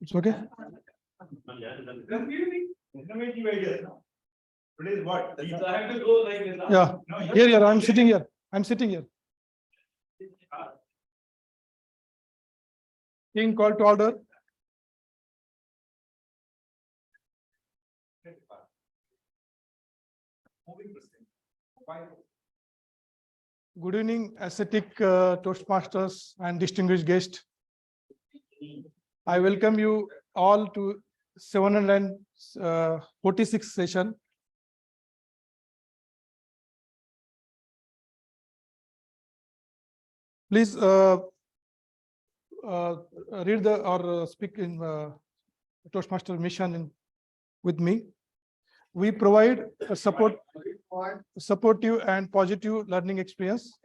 It's okay. Today is what? So I have to go like this. Yeah. Here. I'm sitting here. I'm sitting here. Being called to order. Good evening, ascetic Toastmasters and distinguished guests. I welcome you all to 746 session. Please read or speak in Toastmaster mission with me. We provide a supportive and positive learning experience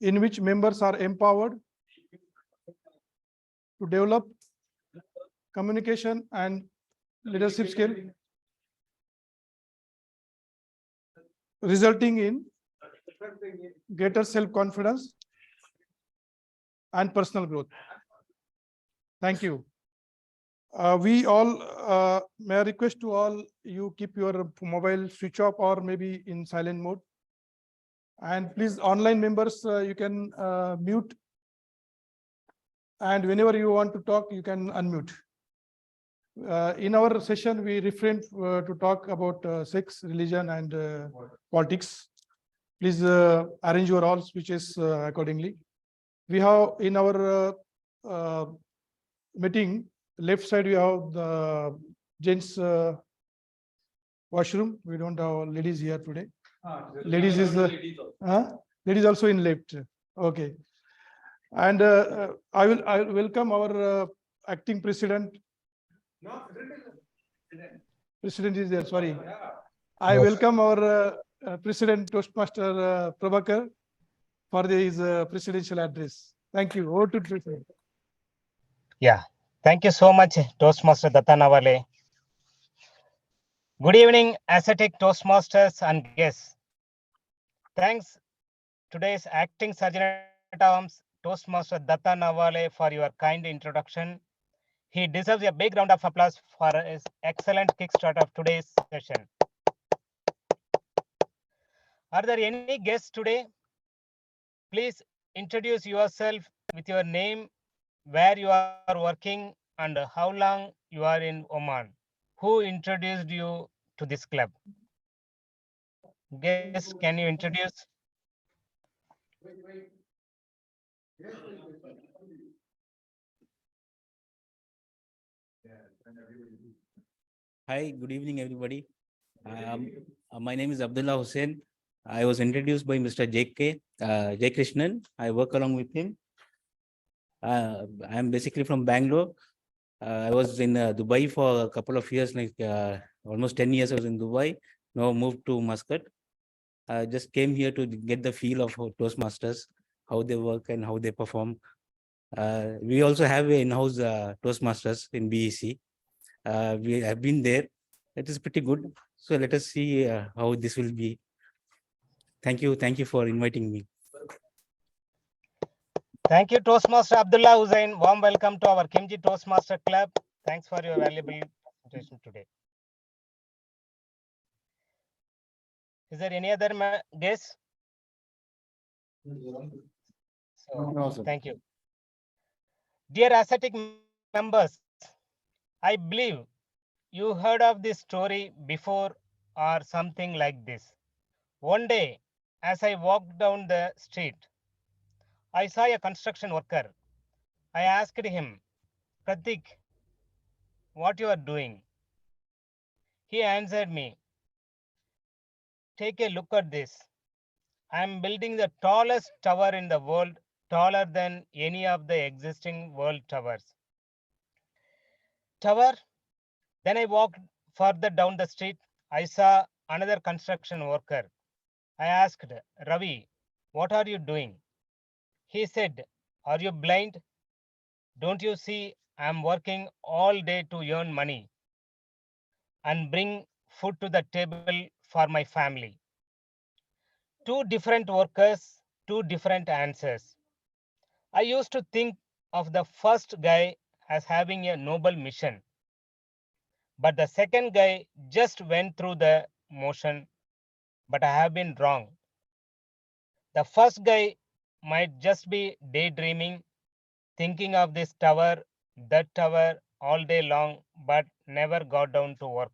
in which members are empowered to develop communication and leadership skill, resulting in greater self-confidence and personal growth. Thank you. We all, may I request to all you keep your mobile switch off or maybe in silent mode. And please, online members, you can mute. And whenever you want to talk, you can unmute. In our session, we refrain to talk about sex, religion, and politics. Please arrange your all speeches accordingly. We have in our meeting, left side, we have the gents washroom. We don't have ladies here today. Ladies is ladies also in left. Okay. And I will welcome our acting president. No, president is there. Sorry. I welcome our President Toastmaster Prabhakar for his presidential address. Thank you. Over to President. Yeah. Thank you so much, Toastmaster Dattanawale. Good evening, ascetic Toastmasters and guests. Thanks, today's acting Sergeant at Arms, Toastmaster Dattanawale, for your kind introduction. He deserves a big round of applause for his excellent kickstart of today's session. Are there any guests today? Please introduce yourself with your name, where you are working, and how long you are in Oman. Who introduced you to this club? Guests, can you introduce? Hi, good evening, everybody. My name is Abdullah Hussain. I was introduced by Mr. J.K. J. Krishnan. I work along with him. I'm basically from Bangalore. I was in Dubai for a couple of years, like almost 10 years I was in Dubai. Now moved to Muscat. I just came here to get the feel of how Toastmasters, how they work and how they perform. We also have an in-house Toastmasters in BEC. We have been there. It is pretty good. So let us see how this will be. Thank you. Thank you for inviting me. Thank you, Toastmaster Abdullah Hussain. Warm welcome to our Kimji Toastmaster Club. Thanks for your valuable presentation today. Is there any other guest? So, thank you. Dear ascetic members, I believe you heard of this story before or something like this. One day, as I walked down the street, I saw a construction worker. I asked him, Pratik, what you are doing? He answered me, take a look at this. I am building the tallest tower in the world, taller than any of the existing world towers. Tower? Then I walked further down the street. I saw another construction worker. I asked, Ravi, what are you doing? He said, are you blind? Don't you see I'm working all day to earn money and bring food to the table for my family? Two different workers, two different answers. I used to think of the first guy as having a noble mission, but the second guy just went through the motion. But I have been wrong. The first guy might just be daydreaming, thinking of this tower, that tower all day long, but never got down to work.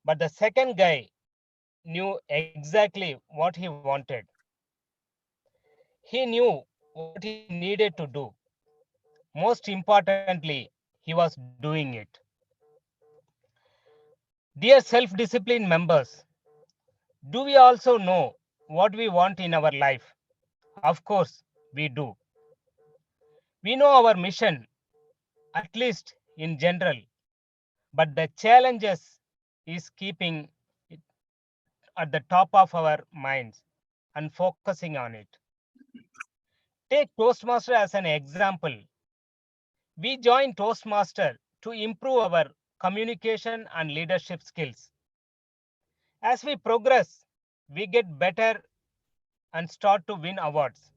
But the second guy knew exactly what he wanted. He knew what he needed to do. Most importantly, he was doing it. Dear self disciplined members, do we also know what we want in our life? Of course, we do. We know our mission, at least in general, but the challenges is keeping it at the top of our minds and focusing on it. Take Toastmaster as an example. We joined Toastmaster to improve our communication and leadership skills. As we progress, we get better and start to win awards.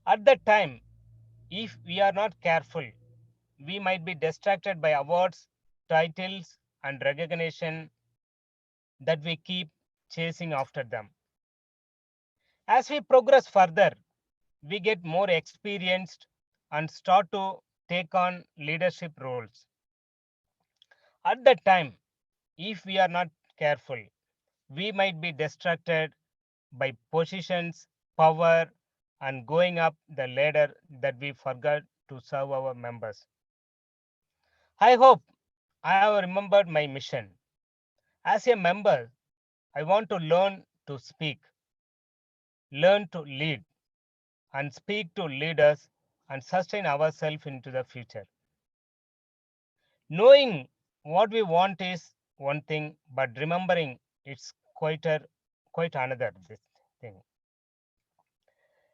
At that time, if we are not careful, we might be distracted by awards, titles, and recognition that we keep chasing after them. As we progress further, we get more experienced and start to take on leadership roles. At that time, if we are not careful, we might be distracted by positions, power, and going up the ladder that we forgot to serve our members. I hope I have remembered my mission. As a member, I want to learn to speak, learn to lead, and speak to leaders and sustain ourselves into the future. Knowing what we want is one thing, but remembering it's quite another thing.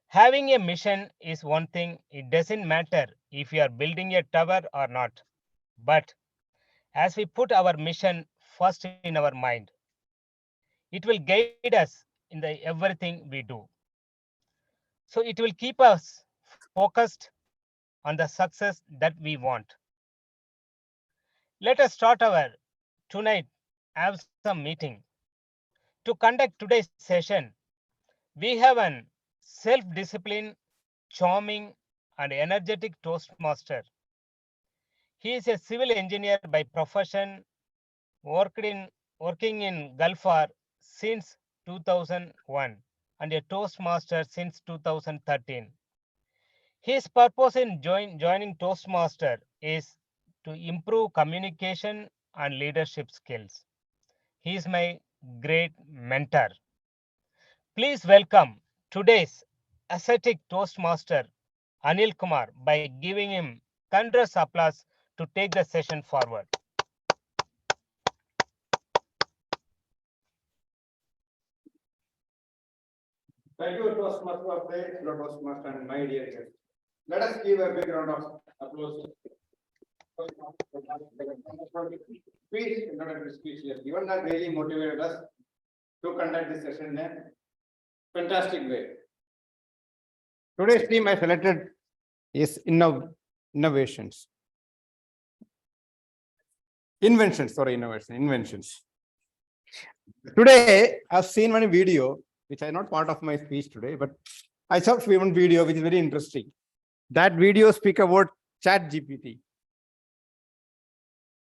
Having a mission is one thing. It doesn't matter if we are building a tower or not. But as we put our mission first in our mind, it will guide us in the everything we do. So it will keep us focused on the success that we want. Let us start our tonight have some meeting. To conduct today's session, we have an self-disciplined, charming, and energetic Toastmaster. He is a civil engineer by profession, working in Gulf War since 2001 and a Toastmaster since 2013. His purpose in joining Toastmaster is to improve communication and leadership skills. He is my great mentor. Please welcome today's ascetic Toastmaster, Anil Kumar, by giving him thunderous applause to take the session forward. Thank you, Toastmaster of the Toastmaster and my dear guest. Let us give a big round of applause. Speech, introductory speech here, given that really motivated us to conduct this session in a fantastic way. Today's theme I selected is innovations. Inventions. Today, I've seen one video, which is not part of my speech today, but I saw one video which is very interesting. That video speaks about Chat GPT.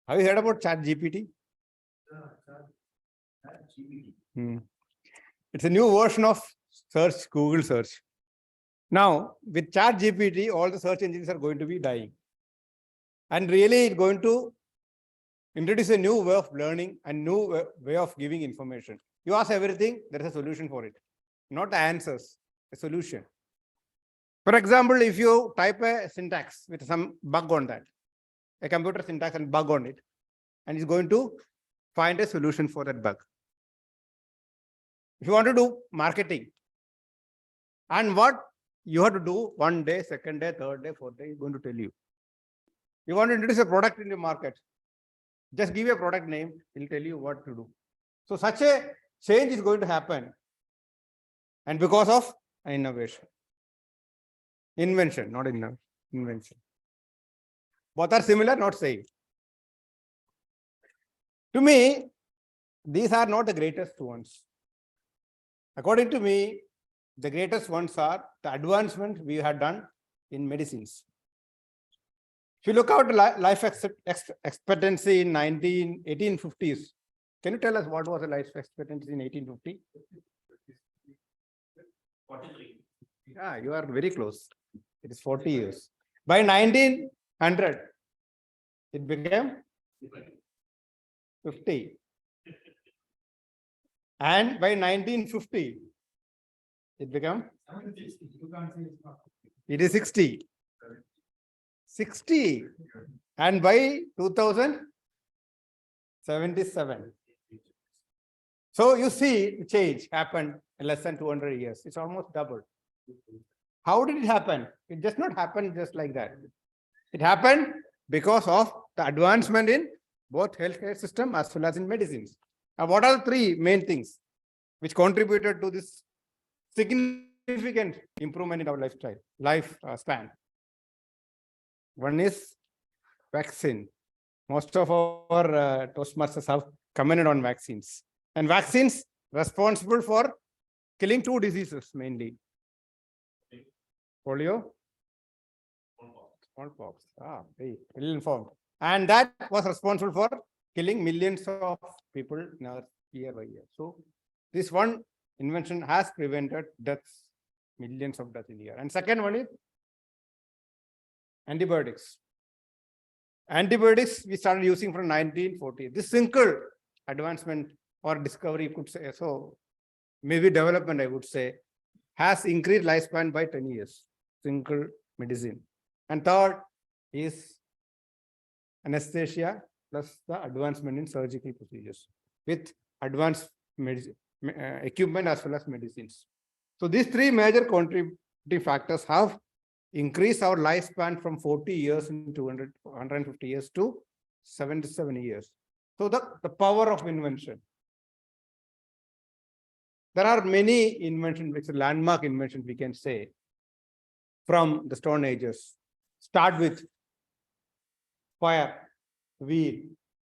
Have you heard about Chat GPT? It's a new version of search, Google search. Now, with Chat GPT, all the search engines are going to be dying. And really, it's going to introduce a new way of learning and new way of giving information. You ask everything, there is a solution for it. Not answers, a solution. For example, if you type a syntax with some bug on that, a computer syntax and bug on it, and it's going to find a solution for that bug. If you want to do marketing, and what you have to do one day, second day, third day, fourth day, is going to tell you. You want to introduce a product in the market, just give a product name, he'll tell you what to do. So such a change is going to happen. And because of innovation. Invention, not innovation, invention. Both are similar, not same. To me, these are not the greatest ones. According to me, the greatest ones are the advancement we have done in medicines. If you look at life expectancy in 1850s, can you tell us what was the life expectancy in 1850? 43. Yeah, you are very close. It is 40 years. By 1900, it became 50. And by 1950, it became, it is 60. 60. And by 2077. So you see, change happened in less than 200 years. It's almost doubled. How did it happen? It does not happen just like that. It happened because of the advancement in both healthcare system as well as in medicines. Now, what are the three main things which contributed to this significant improvement in our lifespan? One is vaccine. Most of our Toastmasters have commented on vaccines. And vaccines responsible for killing two diseases mainly. Polio, smallpox. Very well informed. And that was responsible for killing millions of people year by year. So this one invention has prevented deaths, millions of deaths in a year. And second one is antibiotics. Antibiotics we started using from 1940. This single advancement or discovery, you could say, so maybe development, I would say, has increased lifespan by 10 years. Single medicine. And third is anesthesia plus the advancement in surgical procedures with advanced equipment as well as medicines. So these three major contributing factors have increased our lifespan from 40 years in 150 years to 77 years. So the power of invention. There are many inventions, which are landmark inventions, we can say, from the Stone Ages. Start with fire, wheel,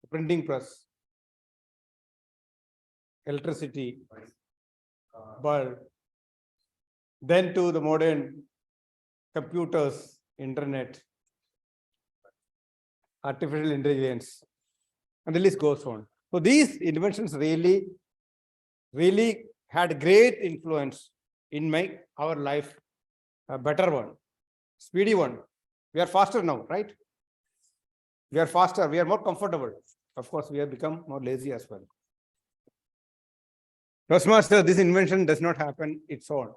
printing press, electricity, bulb, then to the modern computers, internet, artificial intelligence, and the list goes on. So these inventions really had great influence in our life, a better one, speedy one. We are faster now, right? We are faster, we are more comfortable. Of course, we have become more lazy as well. Toastmaster, this invention does not happen its own.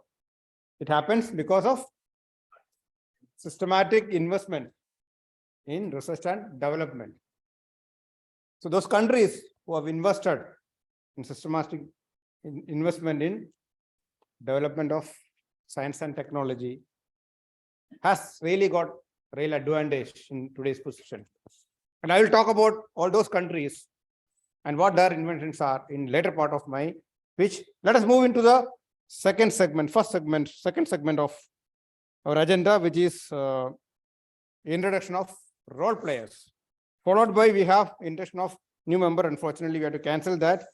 It happens because of systematic investment in research and development. So those countries who have invested in systematic investment in development of science and technology has really got real advantage in today's position. And I will talk about all those countries and what their inventions are in later part of my speech. Let us move into the second segment of our agenda, which is introduction of role players. Followed by we have introduction of new member. Unfortunately, we have to cancel that.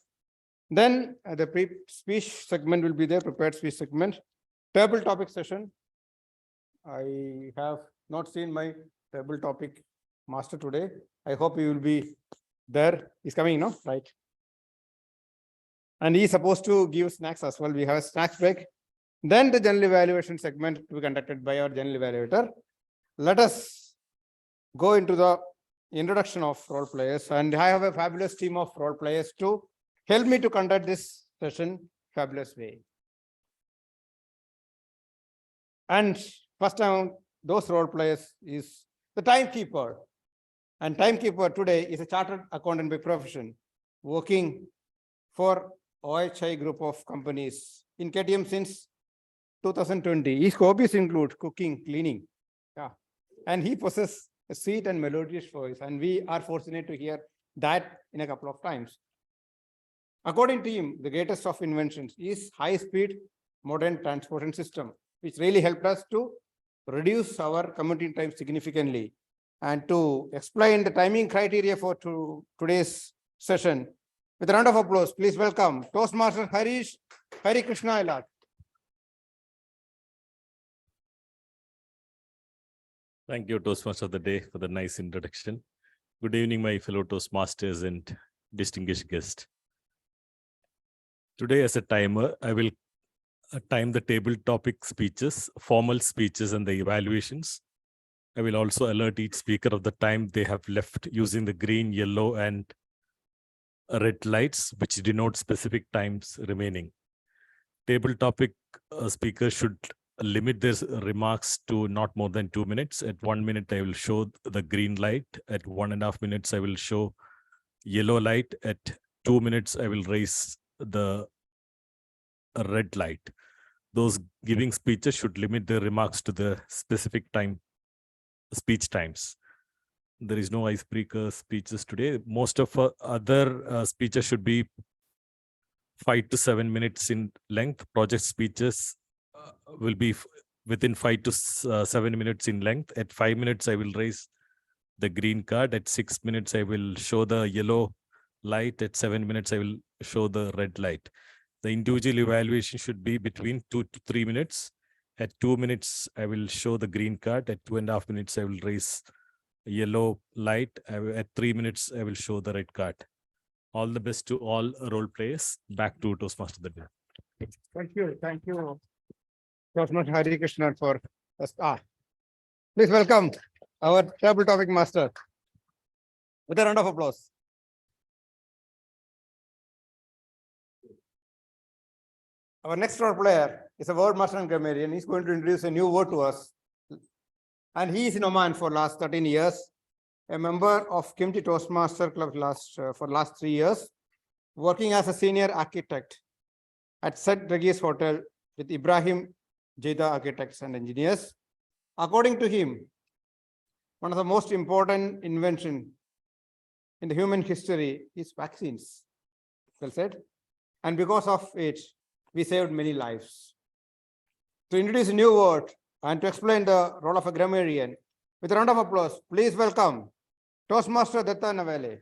Then the pre-speech segment will be there, prepared speech segment. Table topic session. I have not seen my table topic master today. I hope he will be there. He's coming, no? Right. And he's supposed to give snacks as well. We have a snacks break. Then the general evaluation segment to be conducted by our general evaluator. Let us go into the introduction of role players. And I have a fabulous team of role players to help me to conduct this session fabulous way. And first time, those role players is the timekeeper. And timekeeper today is a chartered accountant by profession. working for OHI group of companies in KTM since 2020. His hobbies include cooking, cleaning. Yeah. And he possesses a sweet and melodious voice. And we are fortunate to hear that in a couple of times. According to him, the greatest of inventions is high-speed modern transportation system, which really helped us to reduce our commuting time significantly. And to explain the timing criteria for today's session, with a round of applause, please welcome Toastmaster Hari Krishna Ilat. Thank you, Toastmaster of the Day, for the nice introduction. Good evening, my fellow Toastmasters and distinguished guests. Today, as a timer, I will time the table topic speeches, formal speeches, and the evaluations. I will also alert each speaker of the time they have left using the green, yellow, and red lights, which denote specific times remaining. Table topic speakers should limit their remarks to not more than 2 minutes. At 1 minute, I will show the green light. At 1.5 minutes, I will show yellow light. At 2 minutes, I will raise the red light. Those giving speeches should limit their remarks to the specific speech times. There is no icebreaker speeches today. Most of other speeches should be 5 to 7 minutes in length. Project speeches will be within 5 to 7 minutes in length. At 5 minutes, I will raise the green card. At 6 minutes, I will show the yellow light. At 7 minutes, I will show the red light. The individual evaluation should be between 2 to 3 minutes. At 2 minutes, I will show the green card. At 2.5 minutes, I will raise yellow light. At 3 minutes, I will show the red card. All the best to all role players. Back to Toastmaster of the Day. Thank you. Thank you, Toastmaster Hari Krishna, for us. Please welcome our table topic master with a round of applause. Our next role player is a word master and grammarian. He's going to introduce a new word to us. And he is in Oman for last 13 years, a member of Kimchi Toastmaster Club for last 3 years, working as a senior architect at St. Regis Hotel with Ibrahim Jeda Architects and Engineers. According to him, one of the most important inventions in the human history is vaccines. Well said. And because of it, we saved many lives. To introduce a new word and to explain the role of a grammarian, with a round of applause, please welcome Toastmaster Datta Navale.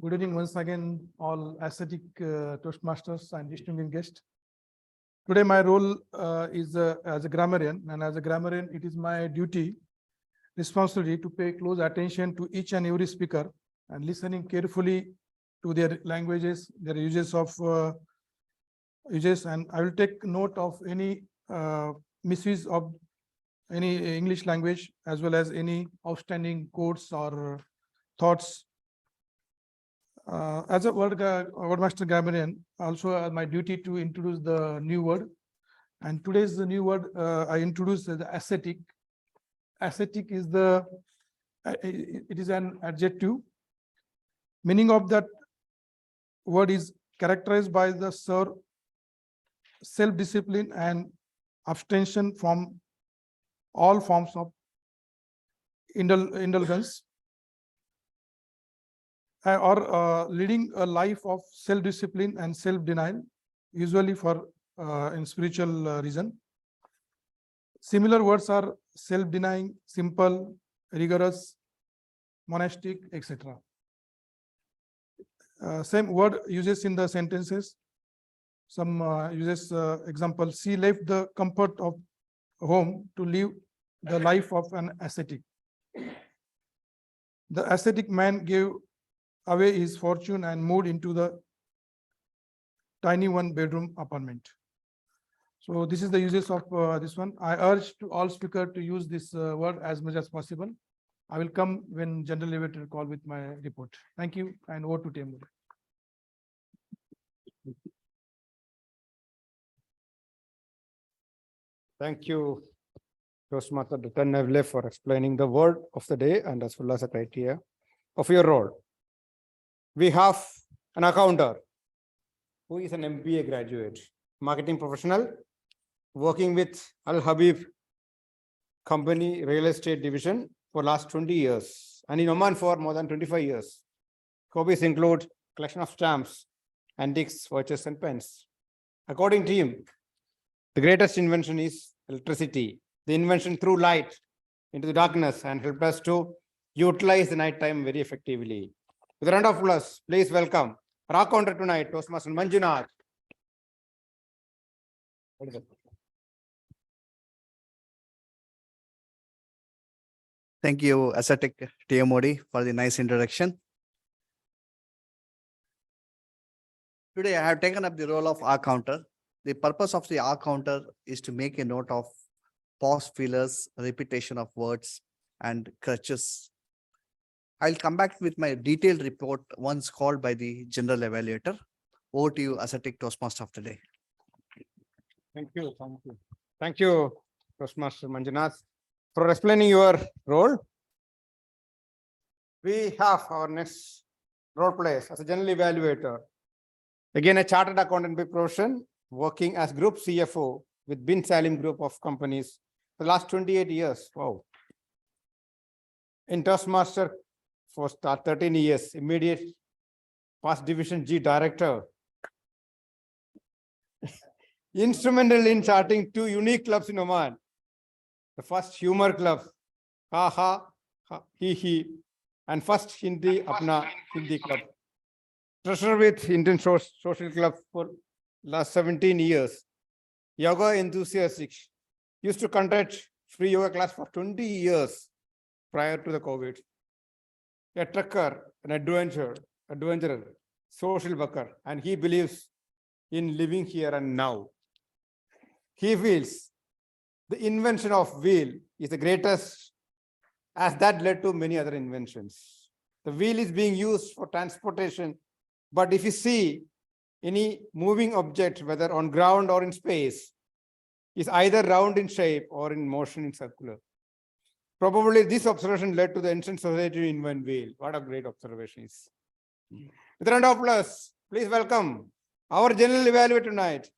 Good evening once again, all aesthetic Toastmasters and distinguished guests. Today, my role is as a grammarian, and as a grammarian, it is my duty, responsibility to pay close attention to each and every speaker and listening carefully to their languages, their uses, and I will take note of any misuse of any English language, as well as any outstanding quotes or thoughts. As a wordmaster grammarian, also my duty to introduce the new word. And today's the new word I introduced as the aesthetic. Aesthetic is it is an adjective. Meaning of that word is characterized by the self-discipline and abstention from all forms of indulgence, or leading a life of self-discipline and self-denial, usually for in spiritual reason. Similar words are self-denying, simple, rigorous, monastic, etc. Same word uses in the sentences. Some uses example, she left the comfort of home to live the life of an ascetic. The ascetic man gave away his fortune and moved into the tiny one-bedroom apartment. So this is the uses of this one. I urge to all speakers to use this word as much as possible. I will come when general elevator call with my report. Thank you, and over to TMOD. Thank you, Toastmaster Dr. Neville, for explaining the word of the day and as well as the criteria of your role. We have an accountant who is an MBA graduate, marketing professional, working with Al Habib Company Real Estate Division for last 20 years and in Oman for more than 25 years. Hobbies include collection of stamps, antiques, watches, and pens. According to him, the greatest invention is electricity. The invention threw light into the darkness and helped us to utilize the night time very effectively. With a round of applause, please welcome our counter tonight, Toastmaster Manjunath. Thank you, Ascetic TMOD, for the nice introduction. Today, I have taken up the role of R counter. The purpose of the R counter is to make a note of pause fillers, repetition of words, and crutches. I'll come back with my detailed report once called by the general evaluator. Over to you, Ascetic Toastmaster of the day. Thank you. Thank you. Thank you, Toastmaster Manjunath, for explaining your role. We have our next role players as a general evaluator. Again, a chartered accountant by profession, working as group CFO with Bin Salim Group of companies for the last 28 years. Wow. In Toastmaster for 13 years, immediate past Division G director. Instrumental in charting 2 unique clubs in Oman. The first humor club, Ha Ha, ha He, and first Hindi Apna Hindi club. Treasurer with Indian Social Club for last 17 years. Yoga enthusiastic. Used to conduct free yoga class for 20 years prior to the COVID. A trucker, an adventurer, social worker, and he believes in living here and now. He feels the invention of wheel is the greatest, as that led to many other inventions. The wheel is being used for transportation, but if you see any moving object, whether on ground or in space, is either round in shape or in motion in circular. Probably this observation led to the ancient society to invent wheel. What a great observation is. With a round of applause, please welcome our general evaluator tonight,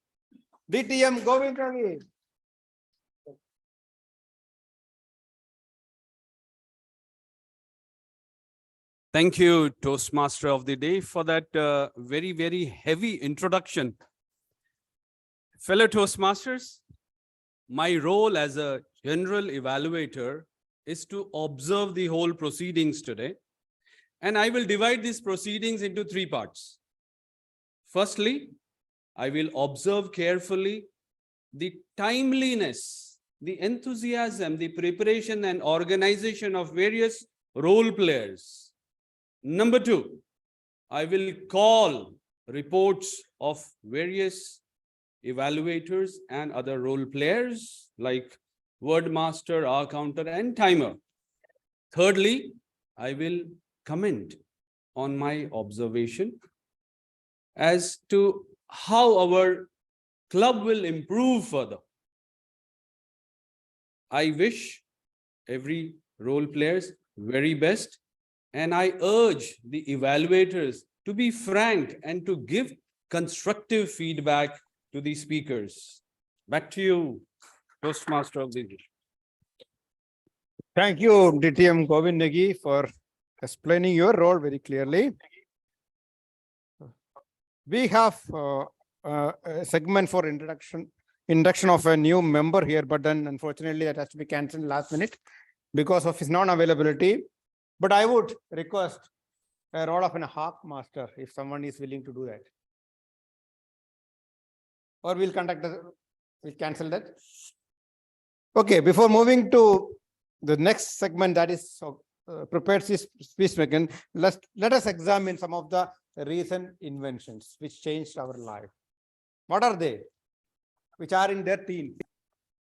DTM Govind Ravi. Thank you, Toastmaster of the Day, for that very, very heavy introduction. Fellow Toastmasters, my role as a general evaluator is to observe the whole proceedings today. And I will divide these proceedings into 3 parts. Firstly, I will observe carefully the timeliness, the enthusiasm, the preparation and organization of various role players. Number 2, I will call reports of various evaluators and other role players like word master, R counter, and timer. Thirdly, I will comment on my observation as to how our club will improve further. I wish every role players very best, and I urge the evaluators to be frank and to give constructive feedback to the speakers. Back to you, Toastmaster of the Day. Thank you, DTM Govind Negi, for explaining your role very clearly. We have a segment for induction of a new member here, but then unfortunately that has to be cancelled last minute because of his non-availability. But I would request a role of a half master if someone is willing to do that. Or we'll cancel that. Okay, before moving to the next segment, that is prepared speech making, let us examine some of the recent inventions which changed our life. What are they? Which are in their teens.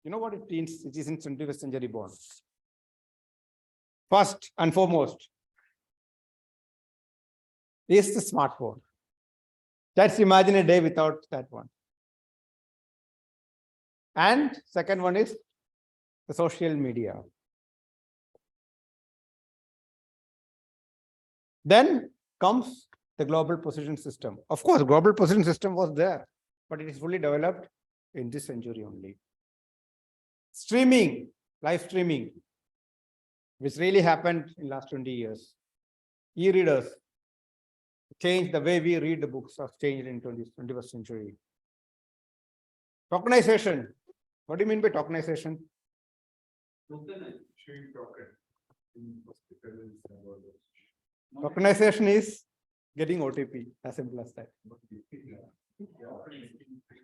You know what it means? It is in 21st century born. First and foremost is the smartphone. Let's imagine a day without that one. And second one is the social media. Then comes the global position system. Of course, global position system was there, but it is fully developed in this century only. Streaming, live streaming, which really happened in last 20 years. E-readers changed the way we read the books, have changed in 21st century. Tokenization. What do you mean by tokenization? Tokenization is getting OTP, as simple as that.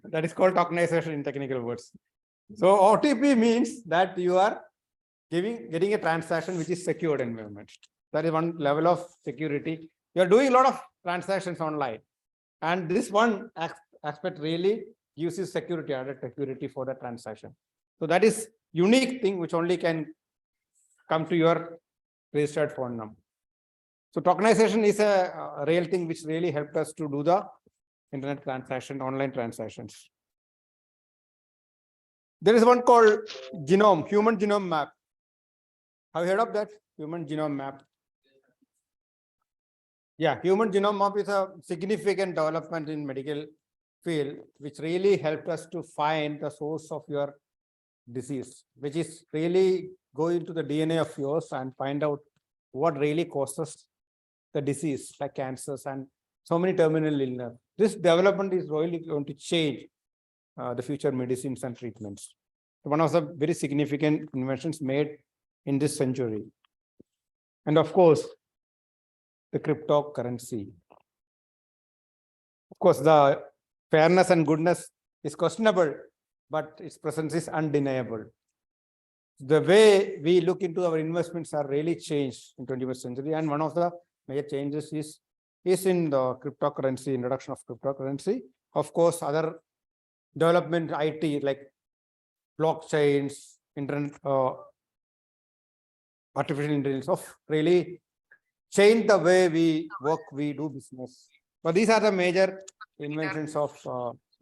That is called tokenization in technical words. So OTP means that you are getting a transaction which is secured environment. That is one level of security. You are doing a lot of transactions online. And this one aspect really gives you security, added security for the transaction. So that is unique thing which only can come to your registered phone number. So tokenization is a real thing which really helped us to do the internet transaction, online transactions. There is one called genome, human genome map. Have you heard of that? Human genome map. Yeah, human genome map is a significant development in medical field, which really helped us to find the source of your disease, which is really go into the DNA of yours and find out what really causes the disease, like cancers and so many terminal illness. This development is really going to change the future medicines and treatments. One of the very significant inventions made in this century. And of course, the cryptocurrency. Of course, the fairness and goodness is questionable, but its presence is undeniable. The way we look into our investments are really changed in 21st century. And one of the major changes is in the cryptocurrency, introduction of cryptocurrency. Of course, other development, IT, like blockchains, internet, artificial intelligence, of really change the way we work, we do business. But these are the major inventions of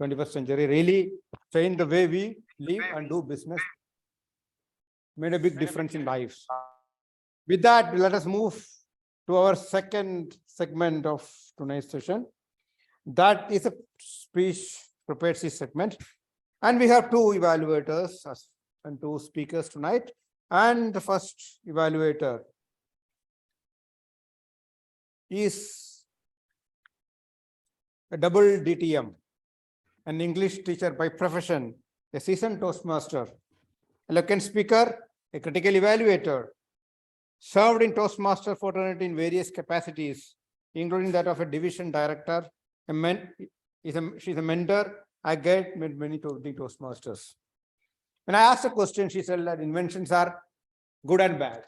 21st century, really change the way we live and do business, made a big difference in lives. With that, let us move to our second segment of tonight's session. That is a speech prepared speech segment. And we have two evaluators and two speakers tonight. And the first evaluator is a double DTM, an English teacher by profession, a seasoned Toastmaster, eloquent speaker, a critical evaluator, served in Toastmaster fraternity in various capacities, including that of a division director. She's a mentor. I get many to the Toastmasters. When I asked a question, she said that inventions are good and bad.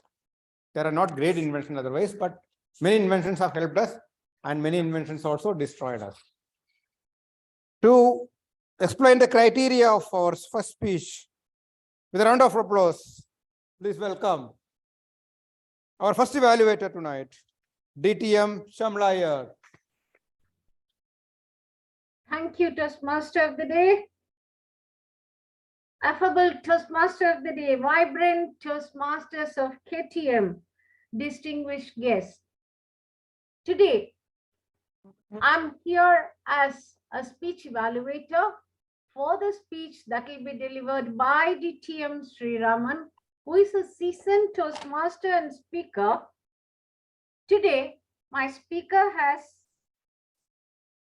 There are not great inventions otherwise, but many inventions have helped us and many inventions also destroyed us. To explain the criteria of our first speech, with a round of applause, please welcome our first evaluator tonight, DTM Shamlayer. Thank you, Toastmaster of the Day. Affable Toastmaster of the Day, vibrant Toastmasters of KTM, distinguished guests. Today, I'm here as a speech evaluator for the speech that will be delivered by DTM Sri Raman, who is a seasoned Toastmaster and speaker. Today, my speaker has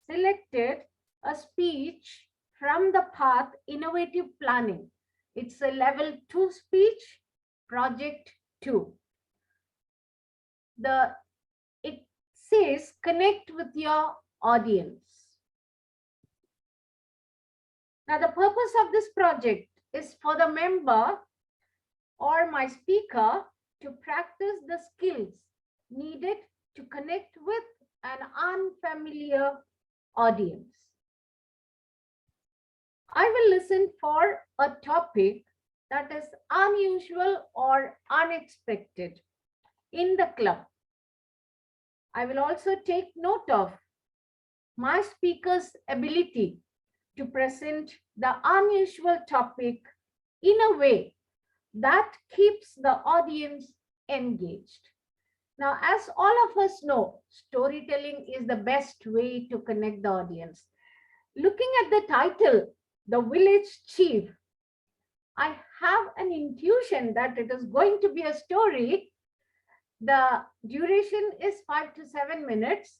selected a speech from the path Innovative Planning. It's a level 2 speech, project 2. It says connect with your audience. Now, the purpose of this project is for the member or my speaker to practice the skills needed to connect with an unfamiliar audience. I will listen for a topic that is unusual or unexpected in the club. I will also take note of my speaker's ability to present the unusual topic in a way that keeps the audience engaged. Now, as all of us know, storytelling is the best way to connect the audience. Looking at the title, The Village Chief, I have an intuition that it is going to be a story. The duration is 5 to 7 minutes.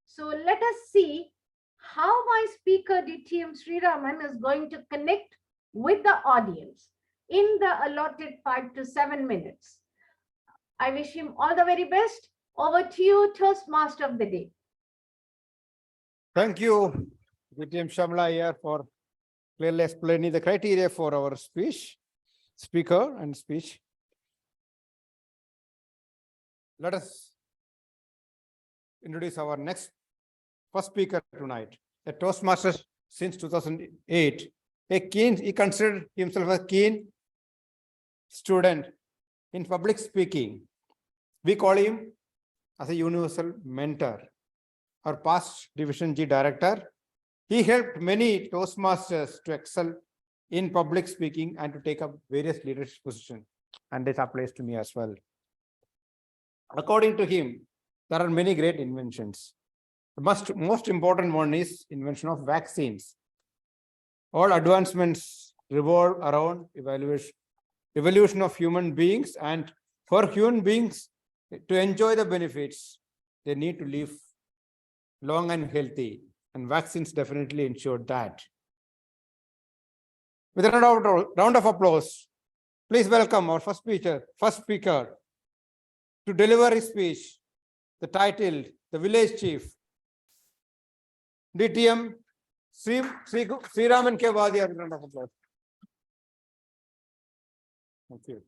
So let us see how my speaker DTM Sriraman is going to connect with the audience in the allotted 5 to 7 minutes. I wish him all the very best. Over to you, Toastmaster of the Day. Thank you, KTM Shamla here for clearly explaining the criteria for our speaker and speech. Let us introduce our first speaker tonight. A Toastmaster since 2008. He considered himself a keen student in public speaking. We call him as a universal mentor. Our past Division G director, he helped many Toastmasters to excel in public speaking and to take up various leadership positions. And this applies to me as well. According to him, there are many great inventions. The most important one is invention of vaccines. All advancements revolve around evolution of human beings, and for human beings to enjoy the benefits, they need to live long and healthy, and vaccines definitely ensure that. With a round of applause, please welcome our first speaker to deliver his speech, the title, The Village Chief, DTM Sriraman ke baad hi round of applause. Thank you.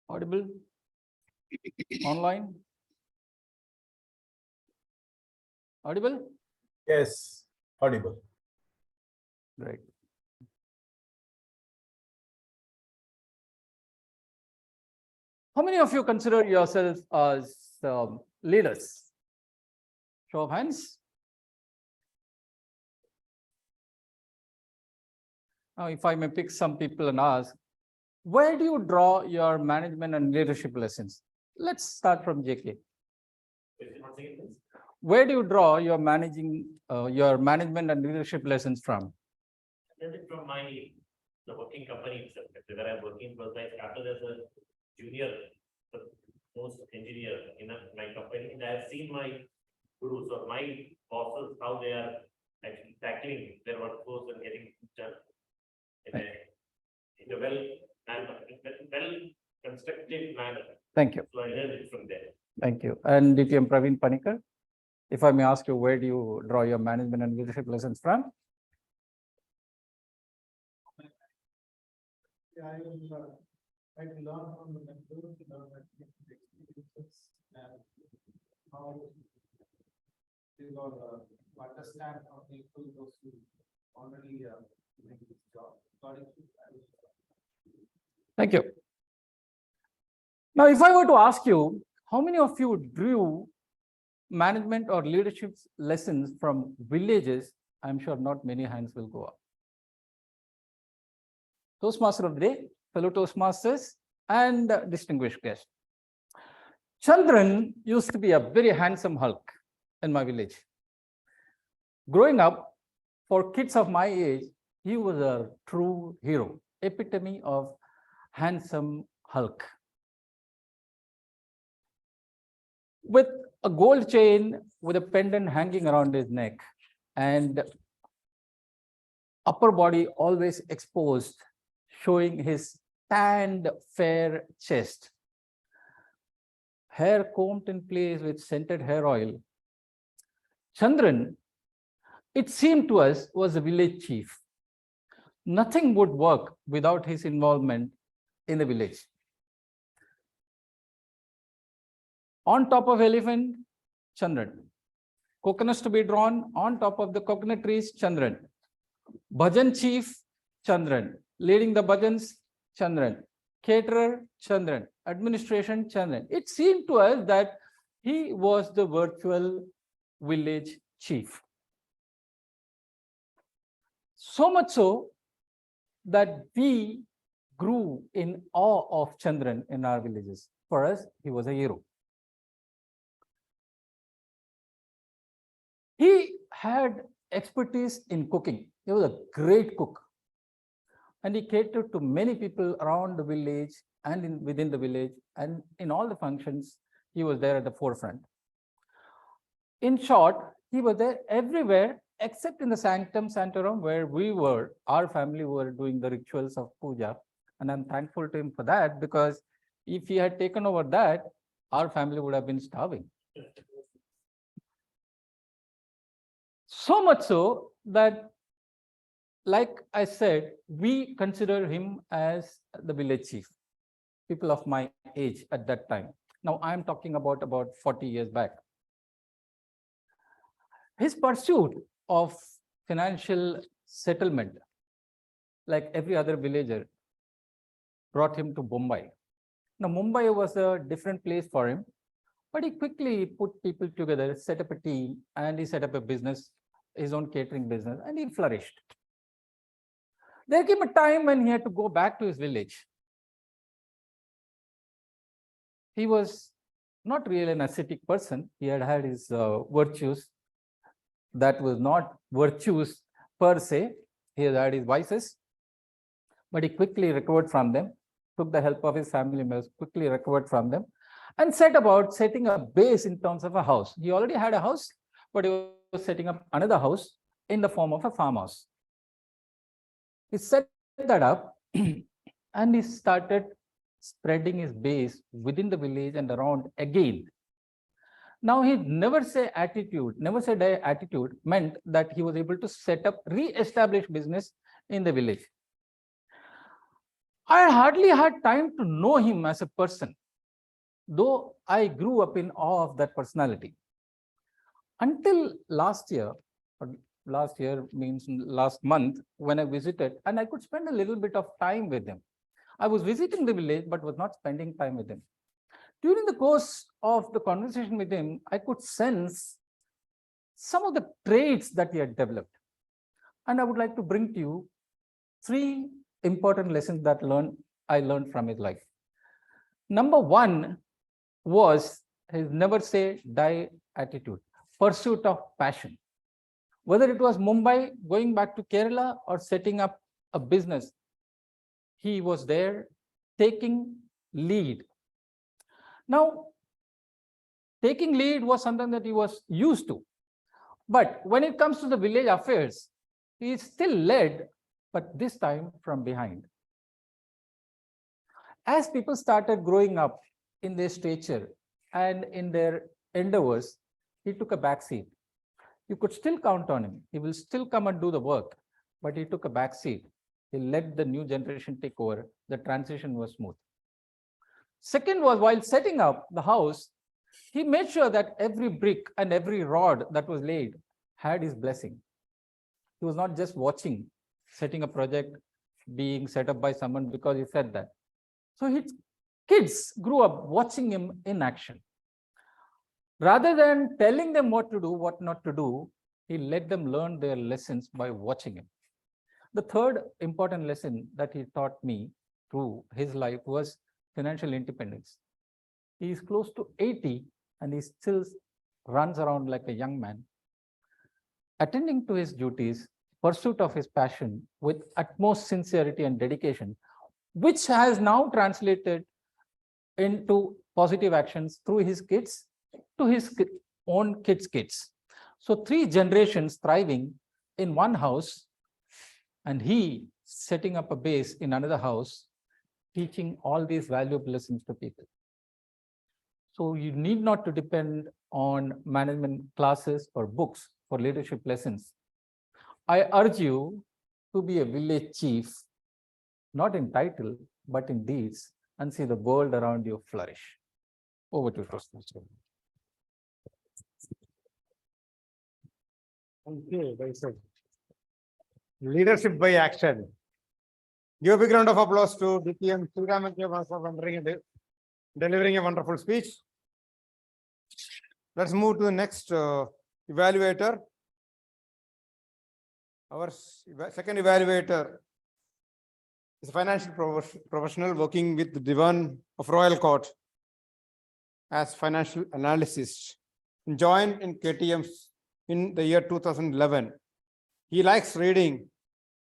Audible? Online? Audible? Yes, audible. Great. How many of you consider yourself as leaders? Show of hands. Now, if I may pick some people and ask, where do you draw your management and leadership lessons? Let's start from JK. Where do you draw your management and leadership lessons from? From the working company itself, where I'm working, because I started as a junior most engineer in my company, and I've seen my gurus or my bosses how they are actually tackling their workforce and getting it done in a well constructive manner. Thank you. So I learned it from there. Thank you. And DTM Praveen Panikar, if I may ask you, where do you draw your management and leadership lessons from? Yeah, I learn from the mentors, learn experiences, and how to understand how people those who already doing this job. Thank you. Now, if I were to ask you, how many of you drew management or leadership lessons from villages? I'm sure not many hands will go up. Toastmaster of the day, fellow Toastmasters, and distinguished guests. Chandran used to be a very handsome Hulk in my village. Growing up, for kids of my age, he was a true hero, epitome of handsome Hulk. With a gold chain with a pendant hanging around his neck and upper body always exposed, showing his tanned fair chest, hair combed in place with scented hair oil. Chandran, it seemed to us, was a village chief. Nothing would work without his involvement in the village. On top of elephant, Chandran. Coconuts to be drawn on top of the coconut trees, Chandran. Bhajan chief, Chandran. Leading the bhajans, Chandran. Caterer, Chandran. Administration, Chandran. It seemed to us that he was the virtual village chief. So much so that we grew in awe of Chandran in our villages. For us, he was a hero. He had expertise in cooking. He was a great cook. And he catered to many people around the village and within the village, and in all the functions, he was there at the forefront. In short, he was there everywhere except in the sanctum sanctorum where our family were doing the rituals of puja. And I'm thankful to him for that, because if he had taken over that, our family would have been starving. So much so that, like I said, we consider him as the village chief, people of my age at that time. Now I'm talking about 40 years back. His pursuit of financial settlement, like every other villager, brought him to Mumbai. Now Mumbai was a different place for him, but he quickly put people together, set up a team, and he set up a business, his own catering business, and he flourished. There came a time when he had to go back to his village. He was not really an ascetic person. He had his virtues. That was not virtues per se. He had his vices, but he quickly recovered from them, took the help of his family members, quickly recovered from them, and set about setting a base in terms of a house. He already had a house, but he was setting up another house in the form of a farmhouse. He set that up and he started spreading his base within the village and around again. Now, he never said attitude meant that he was able to set up, re-establish business in the village. I hardly had time to know him as a person, though I grew up in awe of that personality. Until last year, or last year means last month, when I visited, and I could spend a little bit of time with him. I was visiting the village, but was not spending time with him. During the course of the conversation with him, I could sense some of the traits that he had developed. And I would like to bring to you 3 important lessons that I learned from his life. Number 1 was his never say die attitude, pursuit of passion. Whether it was Mumbai, going back to Kerala, or setting up a business, he was there taking lead. Now, taking lead was something that he was used to. But when it comes to the village affairs, he is still led, but this time from behind. As people started growing up in their stature and in their endeavors, he took a back seat. You could still count on him. He will still come and do the work, but he took a back seat. He let the new generation take over. The transition was smooth. Second was, while setting up the house, he made sure that every brick and every rod that was laid had his blessing. He was not just watching, setting a project being set up by someone because he said that. So his kids grew up watching him in action. Rather than telling them what to do, what not to do, he let them learn their lessons by watching him. The third important lesson that he taught me through his life was financial independence. He is close to 80 and he still runs around like a young man, attending to his duties, pursuit of his passion with utmost sincerity and dedication, which has now translated into positive actions through his kids to his own kids. So 3 generations thriving in one house, and he setting up a base in another house, teaching all these valuable lessons to people. So you need not to depend on management classes or books for leadership lessons. I urge you to be a village chief, not in title, but in deeds, and see the world around you flourish. Over to you, Toastmaster. Okay, very good. Leadership by action. Give a big round of applause to DTM for delivering a wonderful speech. Let's move to the next evaluator. Our second evaluator is a financial professional working with the Divan of Royal Court as financial analyst. Joined in KTM in the year 2011. He likes reading,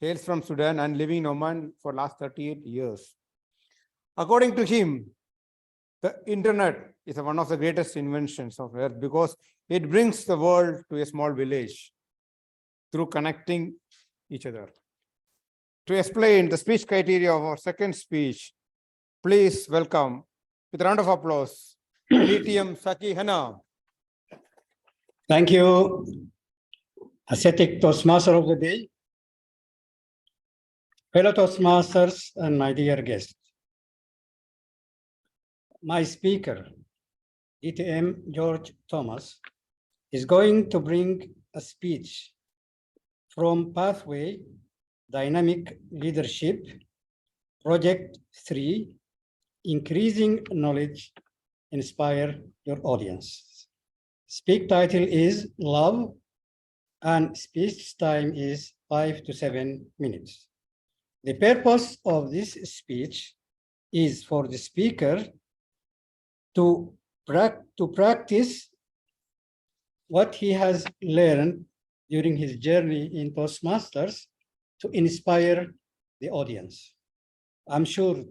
hails from Sudan and living in Oman for last 38 years. According to him, the internet is one of the greatest inventions of earth because it brings the world to a small village through connecting each other. To explain the speech criteria of our second speech, please welcome with a round of applause, DTM Saki Hana. Thank you, ascetic Toastmaster of the day, fellow Toastmasters and my dear guests. My speaker, DTM George Thomas, is going to bring a speech from Pathway Dynamic Leadership, Project 3, Increasing Knowledge, Inspire Your Audience. Speak title is Love and speech time is 5 to 7 minutes. The purpose of this speech is for the speaker to practice what he has learned during his journey in Toastmasters to inspire the audience. I'm sure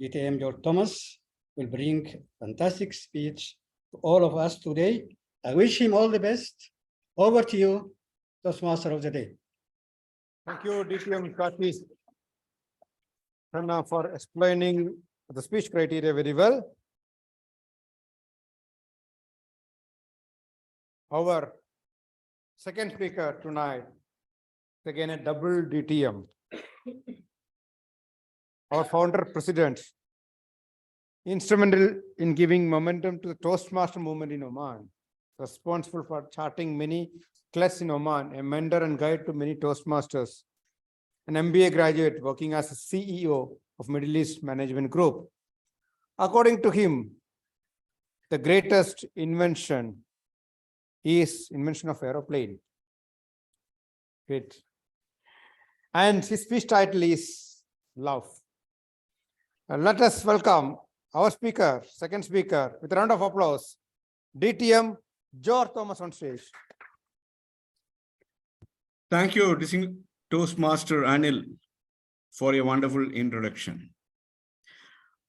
DTM George Thomas will bring fantastic speech to all of us today. I wish him all the best. Over to you, Toastmaster of the day. Thank you, DTM Saki Hana, for explaining the speech criteria very well. Our second speaker tonight is again a double DTM. Our founder president, instrumental in giving momentum to the Toastmaster movement in Oman, responsible for charting many class in Oman, a mentor and guide to many Toastmasters, an MBA graduate working as a CEO of Middle East Management Group. According to him, the greatest invention is invention of aeroplane. Great. And his speech title is Love. Let us welcome our speaker, second speaker, with a round of applause, DTM George Thomas on stage. Thank you, distinguished Toastmaster Anil, for a wonderful introduction.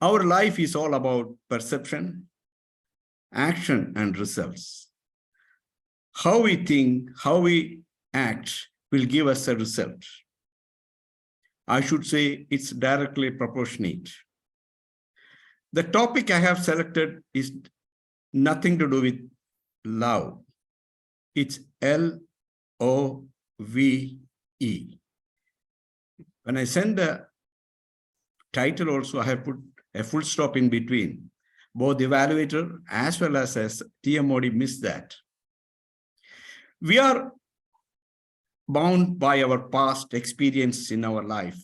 Our life is all about perception, action, and results. How we think, how we act will give us a result. I should say it's directly proportionate. The topic I have selected is nothing to do with love. It's L-O-V-E. When I send the title also, I have put a full stop in between. Both the evaluator as well as TMOD missed that. We are bound by our past experience in our life.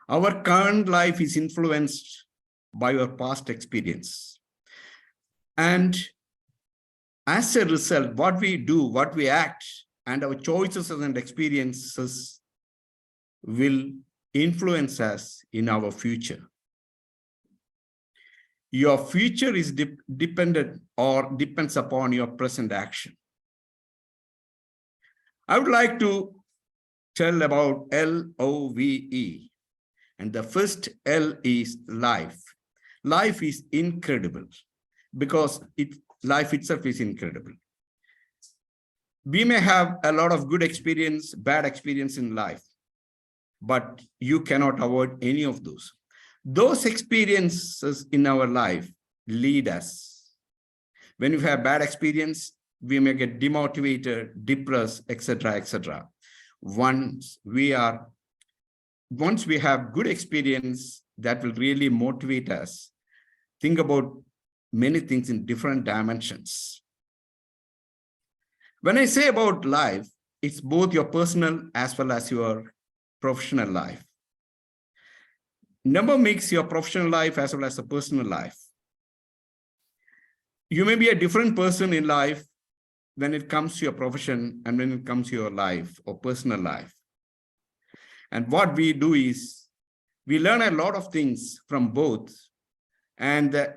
Our current life is influenced by our past experience. And as a result, what we do, what we act, and our choices and experiences will influence us in our future. Your future is dependent or depends upon your present action. I would like to tell about L-O-V-E. And the first L is life. Life is incredible because life itself is incredible. We may have a lot of good experience, bad experience in life, but you cannot avoid any of those. Those experiences in our life lead us. When we have bad experience, we may get demotivated, depressed, etc., etc. Once we have good experience, that will really motivate us. Think about many things in different dimensions. When I say about life, it's both your personal as well as your professional life. number makes your professional life as well as a personal life. You may be a different person in life when it comes to your profession and when it comes to your life or personal life. And what we do is we learn a lot of things from both, and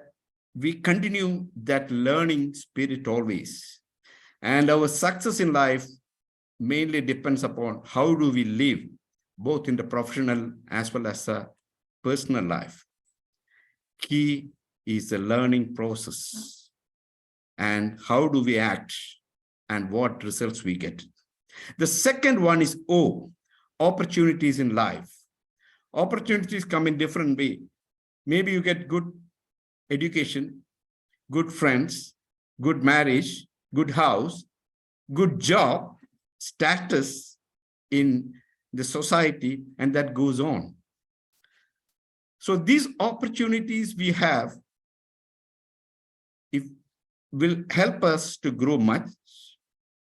we continue that learning spirit always. And our success in life mainly depends upon how do we live both in the professional as well as the personal life. Key is the learning process and how do we act and what results we get. The second one is O, opportunities in life. Opportunities come in different way. Maybe you get good education, good friends, good marriage, good house, good job, status in the society, and that goes on. So these opportunities we have will help us to grow much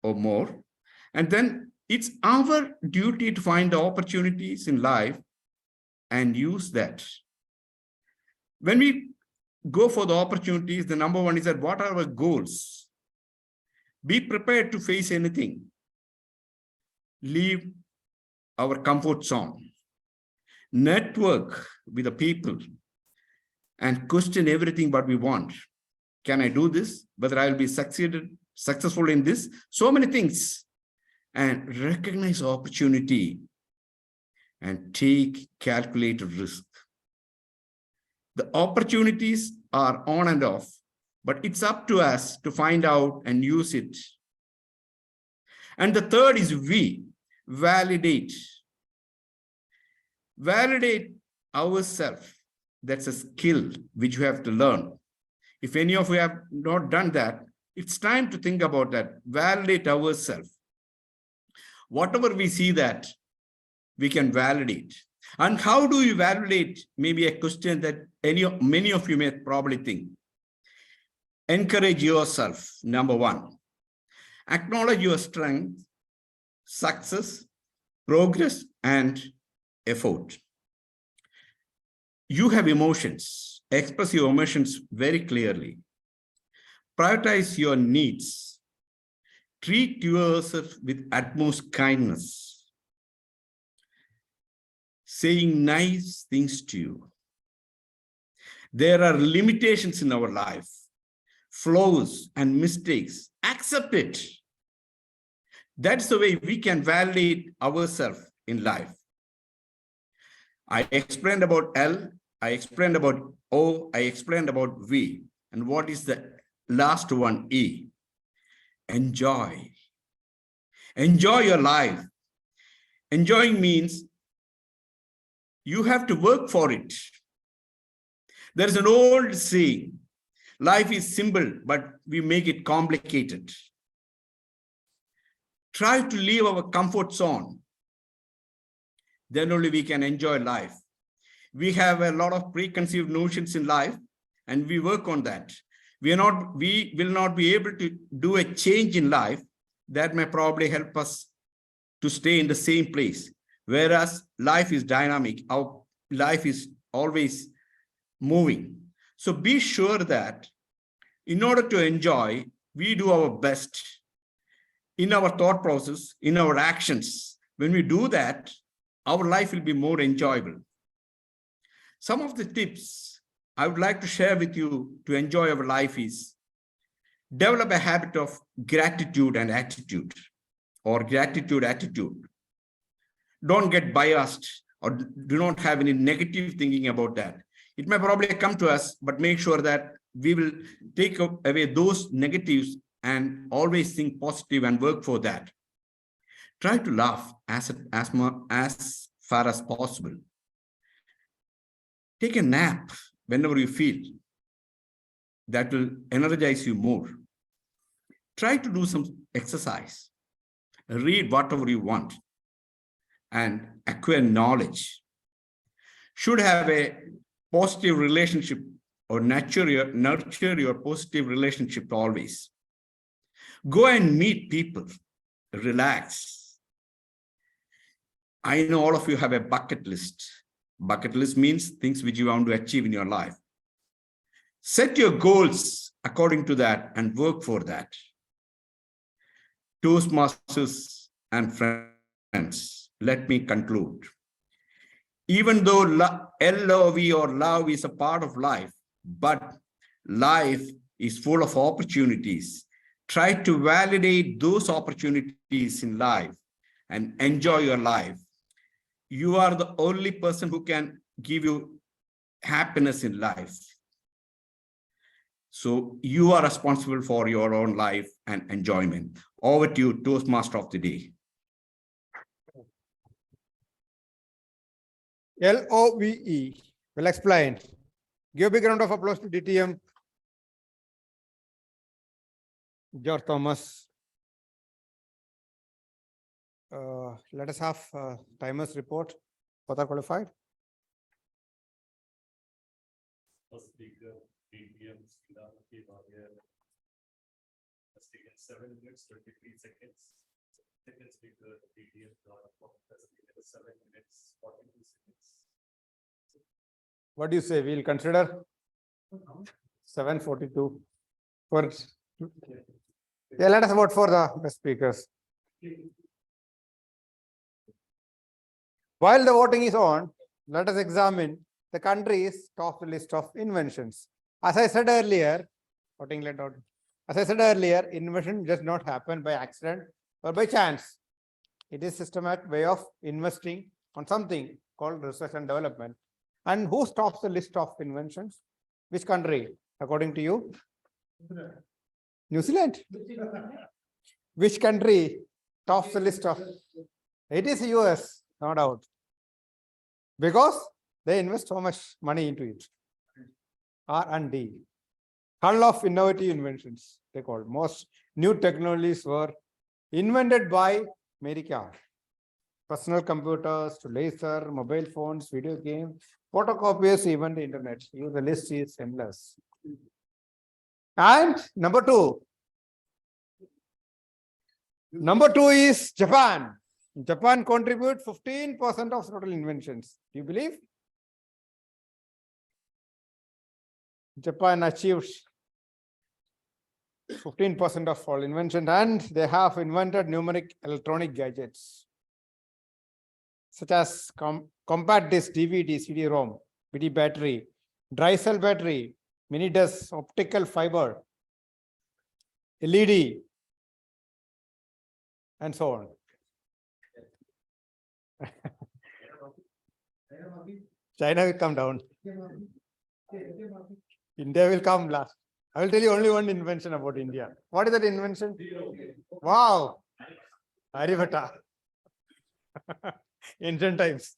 or more. And then it's our duty to find the opportunities in life and use that. When we go for the opportunities, the number one is that what are our goals? Be prepared to face anything. Leave our comfort zone. Network with the people and question everything what we want. Can I do this? Whether I will be successful in this? So many things. And recognize opportunity and take calculated risk. The opportunities are on and off, but it's up to us to find out and use it. And the third is V, validate. Validate ourselves. That's a skill which you have to learn. If any of you have not done that, it's time to think about that. Validate ourselves. Whatever we see that, we can validate. And how do you validate? Maybe a question that many of you may probably think. Encourage yourself, number one. Acknowledge your strength, success, progress, and effort. You have emotions. Express your emotions very clearly. Prioritize your needs. Treat yourself with utmost kindness. Saying nice things to you. There are limitations in our life, flaws and mistakes. Accept it. That's the way we can validate ourselves in life. I explained about L, I explained about O, I explained about V. And what is the last one, E? Enjoy. Enjoy your life. Enjoying means you have to work for it. There's an old saying, life is simple, but we make it complicated. Try to leave our comfort zone. Then only we can enjoy life. We have a lot of preconceived notions in life, and we work on that. We will not be able to do a change in life that may probably help us to stay in the same place. Whereas life is dynamic, our life is always moving. So be sure that in order to enjoy, we do our best in our thought process, in our actions. When we do that, our life will be more enjoyable. Some of the tips I would like to share with you to enjoy our life is develop a habit of gratitude and attitude, or gratitude attitude. Don't get biased or do not have any negative thinking about that. It may probably come to us, but make sure that we will take away those negatives and always think positive and work for that. Try to laugh as far as possible. Take a nap whenever you feel. That will energize you more. Try to do some exercise. Read whatever you want and acquire knowledge. Should have a positive relationship or nurture your positive relationship always. Go and meet people. Relax. I know all of you have a bucket list. Bucket list means things which you want to achieve in your life. Set your goals according to that and work for that. Toastmasters and friends, let me conclude. Even though LOV or love is a part of life, but life is full of opportunities. Try to validate those opportunities in life and enjoy your life. You are the only person who can give you happiness in life. So you are responsible for your own life and enjoyment. Over to you, Toastmaster of the day. LOVE. Well explained. Give a big round of applause to DTM. George Thomas. Let us have timers report. Both are qualified. First speaker, KTM, has taken 7 minutes, 23 seconds. Second speaker, KTM, has taken 7 minutes, 42 seconds. What do you say? We'll consider 7:42 for. Yeah, let us vote for the best speakers. While the voting is on, let us examine the countries top list of inventions. As I said earlier, voting let out. As I said earlier, invention does not happen by accident or by chance. It is a systematic way of investing on something called research and development. And who tops the list of inventions? Which country, according to you? New Zealand. Which country tops the list of? It is US, no doubt. Because they invest so much money into it. R&D. Hull of innovative inventions, they call it. Most new technologies were invented by America. Personal computers to laser, mobile phones, video games, photocopiers, even the internet. The list is endless. And number two is Japan. Japan contribute 15% of total inventions. Do you believe? Japan achieved 15% of all inventions, and they have invented numeric electronic gadgets such as compact disc, DVD, CD-ROM, PD battery, dry cell battery, mini disc, optical fiber, LED, and so on. China will come down. India will come last. I will tell you only one invention about India. What is that invention? Wow. Aryabhatta. Ancient times.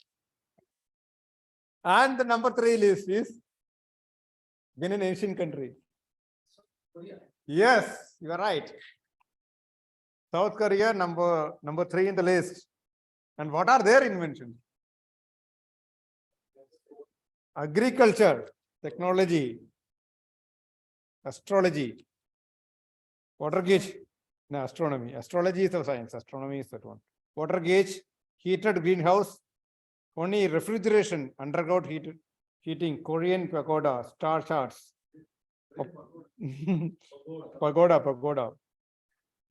And the number 3 list is in an Asian country. Yes, you are right. South Korea, number 3 in the list. And what are their inventions? Agriculture, technology, astrology, water gauge, no, astronomy. Astrology is a science, astronomy is that one. Water gauge, heated greenhouse, only refrigeration, underground heating, Korean pagoda, star charts, pagoda,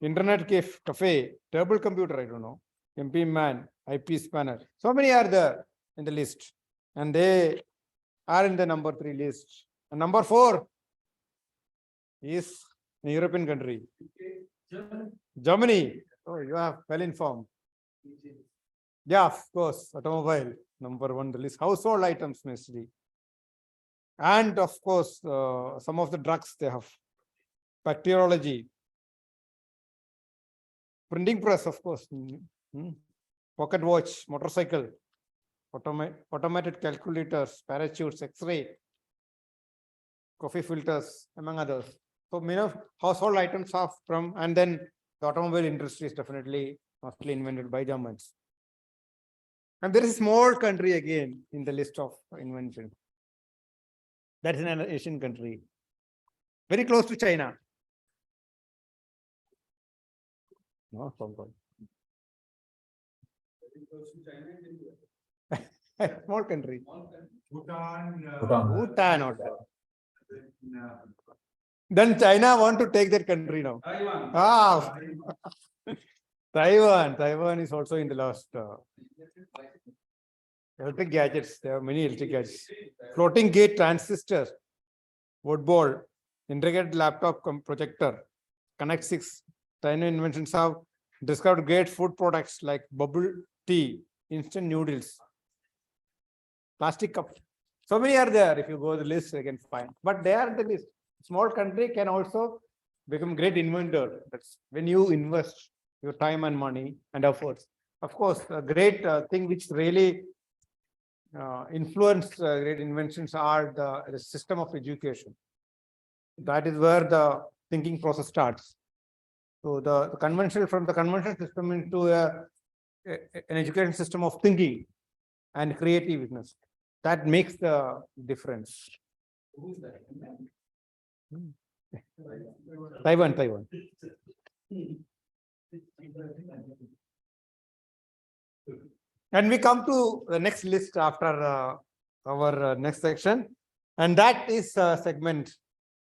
internet cafe, table computer, I don't know, MP man, IP spanner. So many are there in the list, and they are in the number 3 list. And number 4 is a European country. Germany. Oh, you are well informed. Yeah, of course, automobile, number 1 the list. Household items mostly. And of course, some of the drugs they have. Bacteriology. Printing press, of course. Pocket watch, motorcycle, automated calculators, parachutes, X-ray, coffee filters, among others. So many of household items are from, and then the automobile industry is definitely mostly invented by Germans. And there is a small country again in the list of invention. That is an Asian country, very close to China. No, Hong Kong. Small country. Bhutan. Bhutan. Okay. Then China want to take that country now. Taiwan. Ah, Taiwan. Taiwan is also in the last. Electric gadgets. There are many electric gadgets. Floating gate transistor, woodball, integrated laptop projector, Connect 6. China inventions have discovered great food products like bubble tea, instant noodles, plastic cup. So many are there. If you go to the list, you can find. But they are the list. Small country can also become great inventor. That's when you invest your time and money and efforts. Of course, a great thing which really influence great inventions are the system of education. That is where the thinking process starts. So the conventional from the conventional system into an education system of thinking and creativeness. That makes the difference. Taiwan. And we come to the next list after our next section. And that is a segment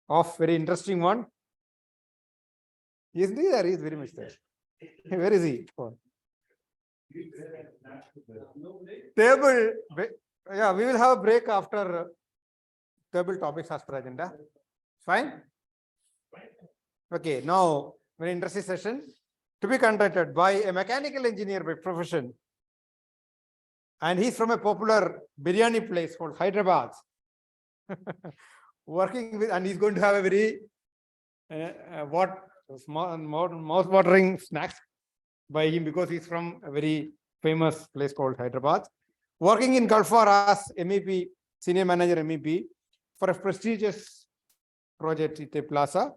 of very interesting one. Is there? He is very much there. Where is he? Table. Yeah, we will have a break after table topics as per agenda. Fine? Okay, now very interesting session to be conducted by a mechanical engineer by profession. And he's from a popular biryani place called Hyderabad. Working with, and he's going to have a very mouth-watering snacks by him because he's from a very famous place called Hyderabad. Working in Gulf War as MEP, senior manager MEP for a prestigious project at a plaza.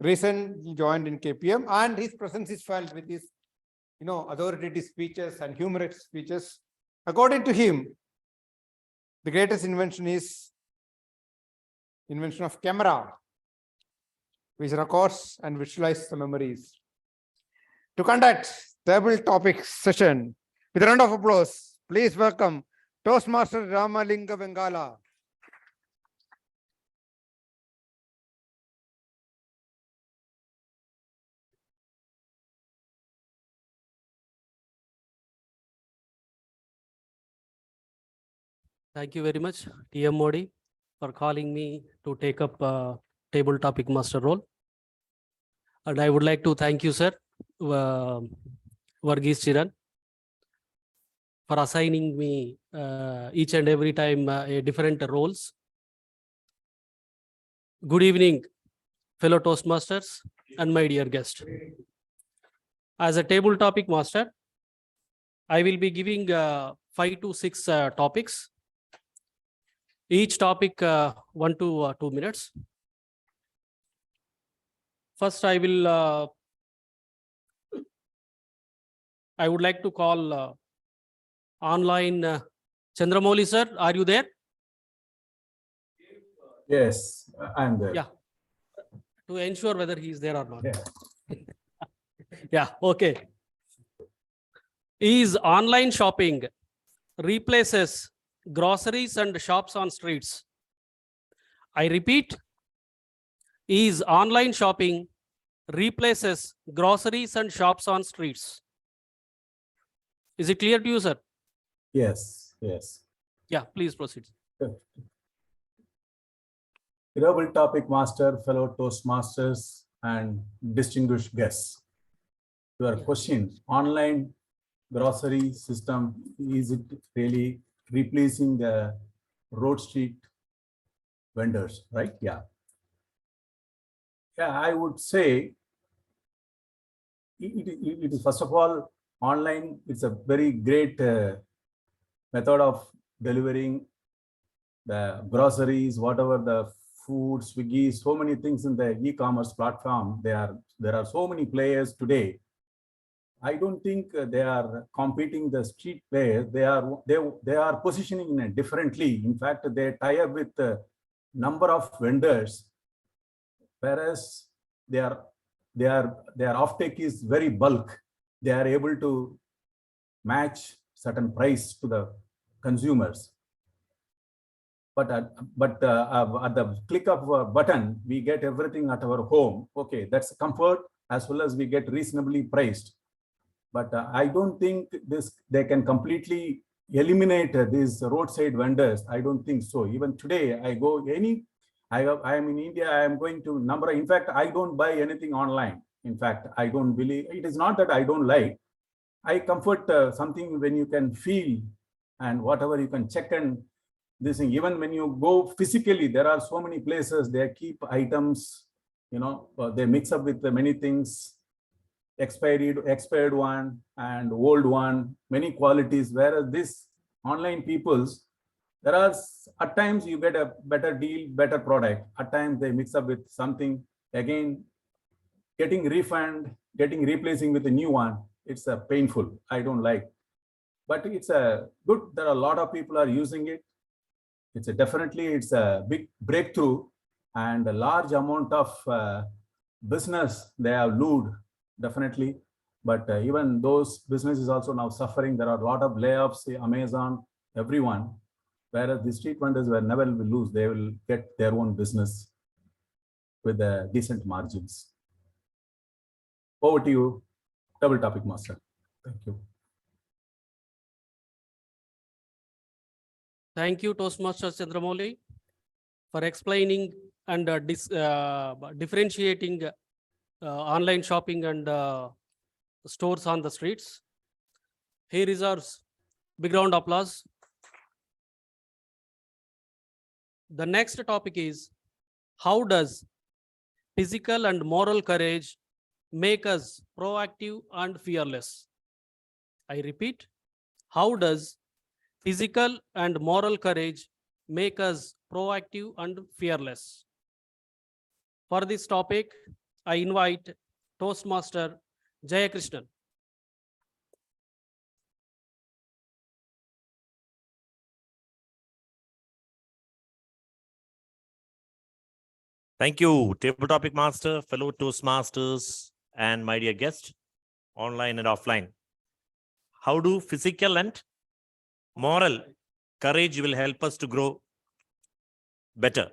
Recently joined in KTM, and his presence is felt with his, authoritative speeches and humorous speeches. According to him, the greatest invention is invention of camera, which records and visualizes the memories. To conduct table topic session with a round of applause, please welcome Toastmaster Ramalinga Bengala. Thank you very much, TMOD, for calling me to take up table topic master role. And I would like to thank you, sir, Varghese Chiran, for assigning me each and every time a different roles. Good evening, fellow Toastmasters and my dear guest. As a table topic master, I will be giving 5 to 6 topics. Each topic 1 to 2 minutes. First, I would like to call online Chandramouli sir. Are you there? Yes, I'm there. Yeah. To ensure whether he is there or not. Yeah. Yeah. Okay. Is online shopping replaces groceries and shops on streets? I repeat, is online shopping replaces groceries and shops on streets? Is it clear to you, sir? Yes. Yeah, please proceed. Table topic master, fellow Toastmasters, and distinguished guests. Your question, online grocery system, is it really replacing the road street vendors, right? Yeah, I would say it is, first of all, online. It's a very great method of delivering the groceries, whatever the food, Swiggy, so many things in the e-commerce platform. There are so many players today. I don't think they are competing the street players. They are positioning it differently. In fact, they tie up with a number of vendors, whereas their offtake is very bulk. They are able to match certain price to the consumers. But at the click of a button, we get everything at our home. Okay, that's comfort, as well as we get reasonably priced. But I don't think they can completely eliminate these roadside vendors. I don't think so. Even today, I am in India, I am going to number. In fact, I don't buy anything online. In fact, I don't believe, it is not that I don't like. I comfort something when you can feel and whatever you can check and this thing. Even when you go physically, there are so many places they keep items, they mix up with many things, expired one and old one, many qualities. Whereas this online people's, there are at times you get a better deal, better product. At times they mix up with something, again, getting refund, replacing with a new one. It's a painful. I don't like, but it's a good. There are a lot of people are using it. It's a big breakthrough, and a large amount of business they have looted, definitely. But even those businesses also now suffering. There are a lot of layoffs, Amazon, everyone. Whereas the street vendors will never lose. They will get their own business with decent margins. Over to you, double topic master. Thank you. Thank you, Toastmaster Chandramouli, for explaining and differentiating online shopping and stores on the streets. He deserves big round of applause. The next topic is, how does physical and moral courage make us proactive and fearless? I repeat, how does physical and moral courage make us proactive and fearless? For this topic, I invite Toastmaster Jayakrishnan. Thank you, Table Topic Master, fellow Toastmasters, and my dear guest, online and offline. How do physical and moral courage will help us to grow better?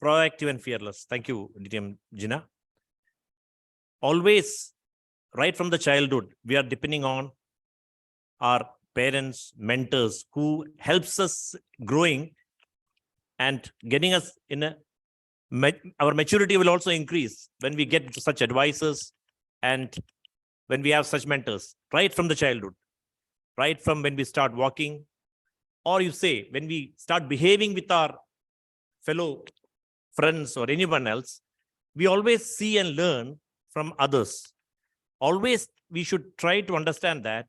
Proactive and fearless. Thank you, DTM Jina. Always, right from the childhood, we are depending on our parents, mentors, who helps us growing and getting us in our maturity will also increase when we get such advices and when we have such mentors, right from the childhood, right from when we start walking, or you say, when we start behaving with our fellow friends or anyone else, we always see and learn from others. Always, we should try to understand that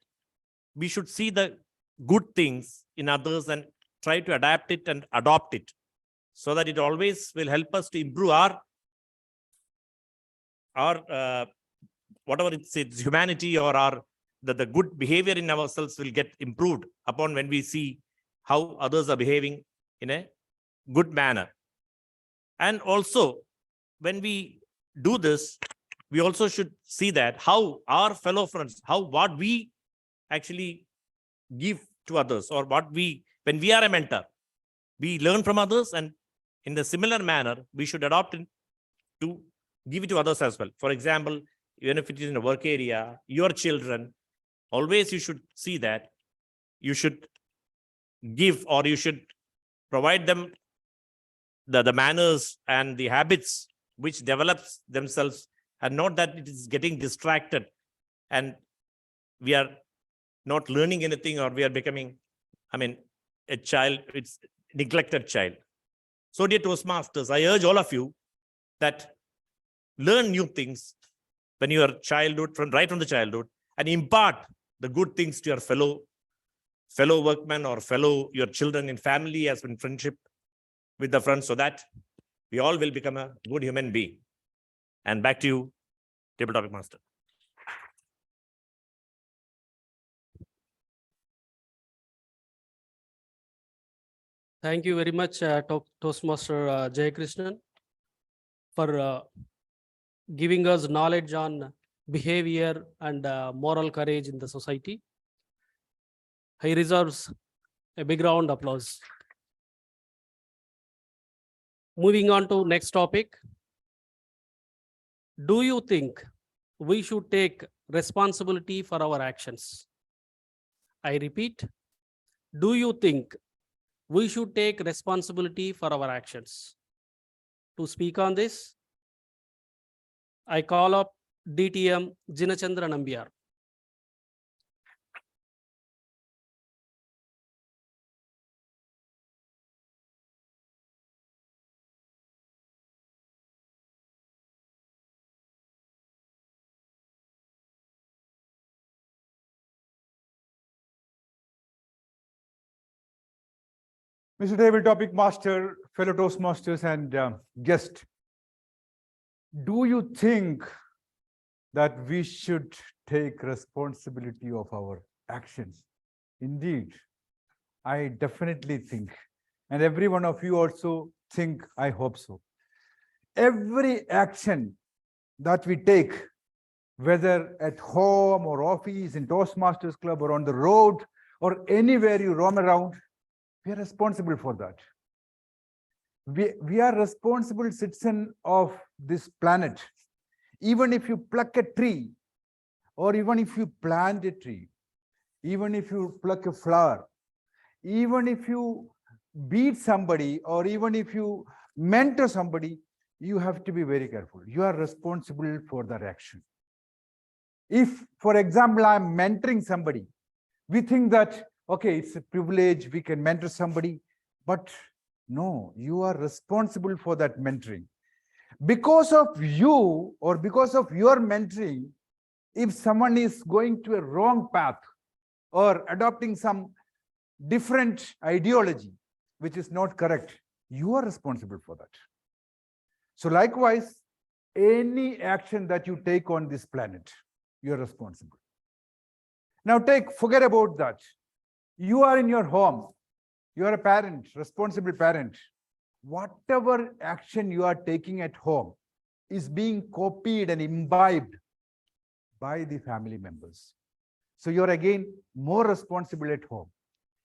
we should see the good things in others and try to adapt it and adopt it, so that it always will help us to improve our whatever it's humanity, or the good behavior in ourselves will get improved upon when we see how others are behaving in a good manner. And also, when we do this, we also should see that how our fellow friends, what we actually give to others, or when we are a mentor, we learn from others, and in the similar manner, we should adopt it to give it to others as well. For example, even if it is in a work area, your children, always you should see that you should give, or you should provide them the manners and the habits which develops themselves, and not that it is getting distracted and we are not learning anything, or we are becoming, a child, it's neglected child. So dear Toastmasters, I urge all of you that learn new things when you are childhood, right from the childhood, and impart the good things to your fellow workmen or your children in family, as in friendship with the friends, so that we all will become a good human being. And back to you, Table Topic Master. Thank you very much, Toastmaster Jayakrishnan, for giving us knowledge on behavior and moral courage in the society. He deserves a big round of applause. Moving on to next topic. Do you think we should take responsibility for our actions? I repeat, do you think we should take responsibility for our actions? To speak on this, I call up DTM Jinachandra Nambiar. Mr. Table Topic Master, fellow Toastmasters and guest, do you think that we should take responsibility of our actions? Indeed, I definitely think, and every one of you also think, I hope so. Every action that we take, whether at home or office, in Toastmasters Club or on the road or anywhere you roam around, we are responsible for that. We are responsible citizen of this planet. Even if you pluck a tree, or even if you plant a tree, even if you pluck a flower, even if you beat somebody, or even if you mentor somebody, you have to be very careful. You are responsible for that action. If, for example, I'm mentoring somebody, we think that, okay, it's a privilege, we can mentor somebody, but no, you are responsible for that mentoring. Because of you or because of your mentoring, if someone is going to a wrong path or adopting some different ideology, which is not correct, you are responsible for that. So likewise, any action that you take on this planet, you are responsible. Now forget about that. You are in your home. You are a parent, responsible parent. Whatever action you are taking at home is being copied and imbibed by the family members. So you're again more responsible at home.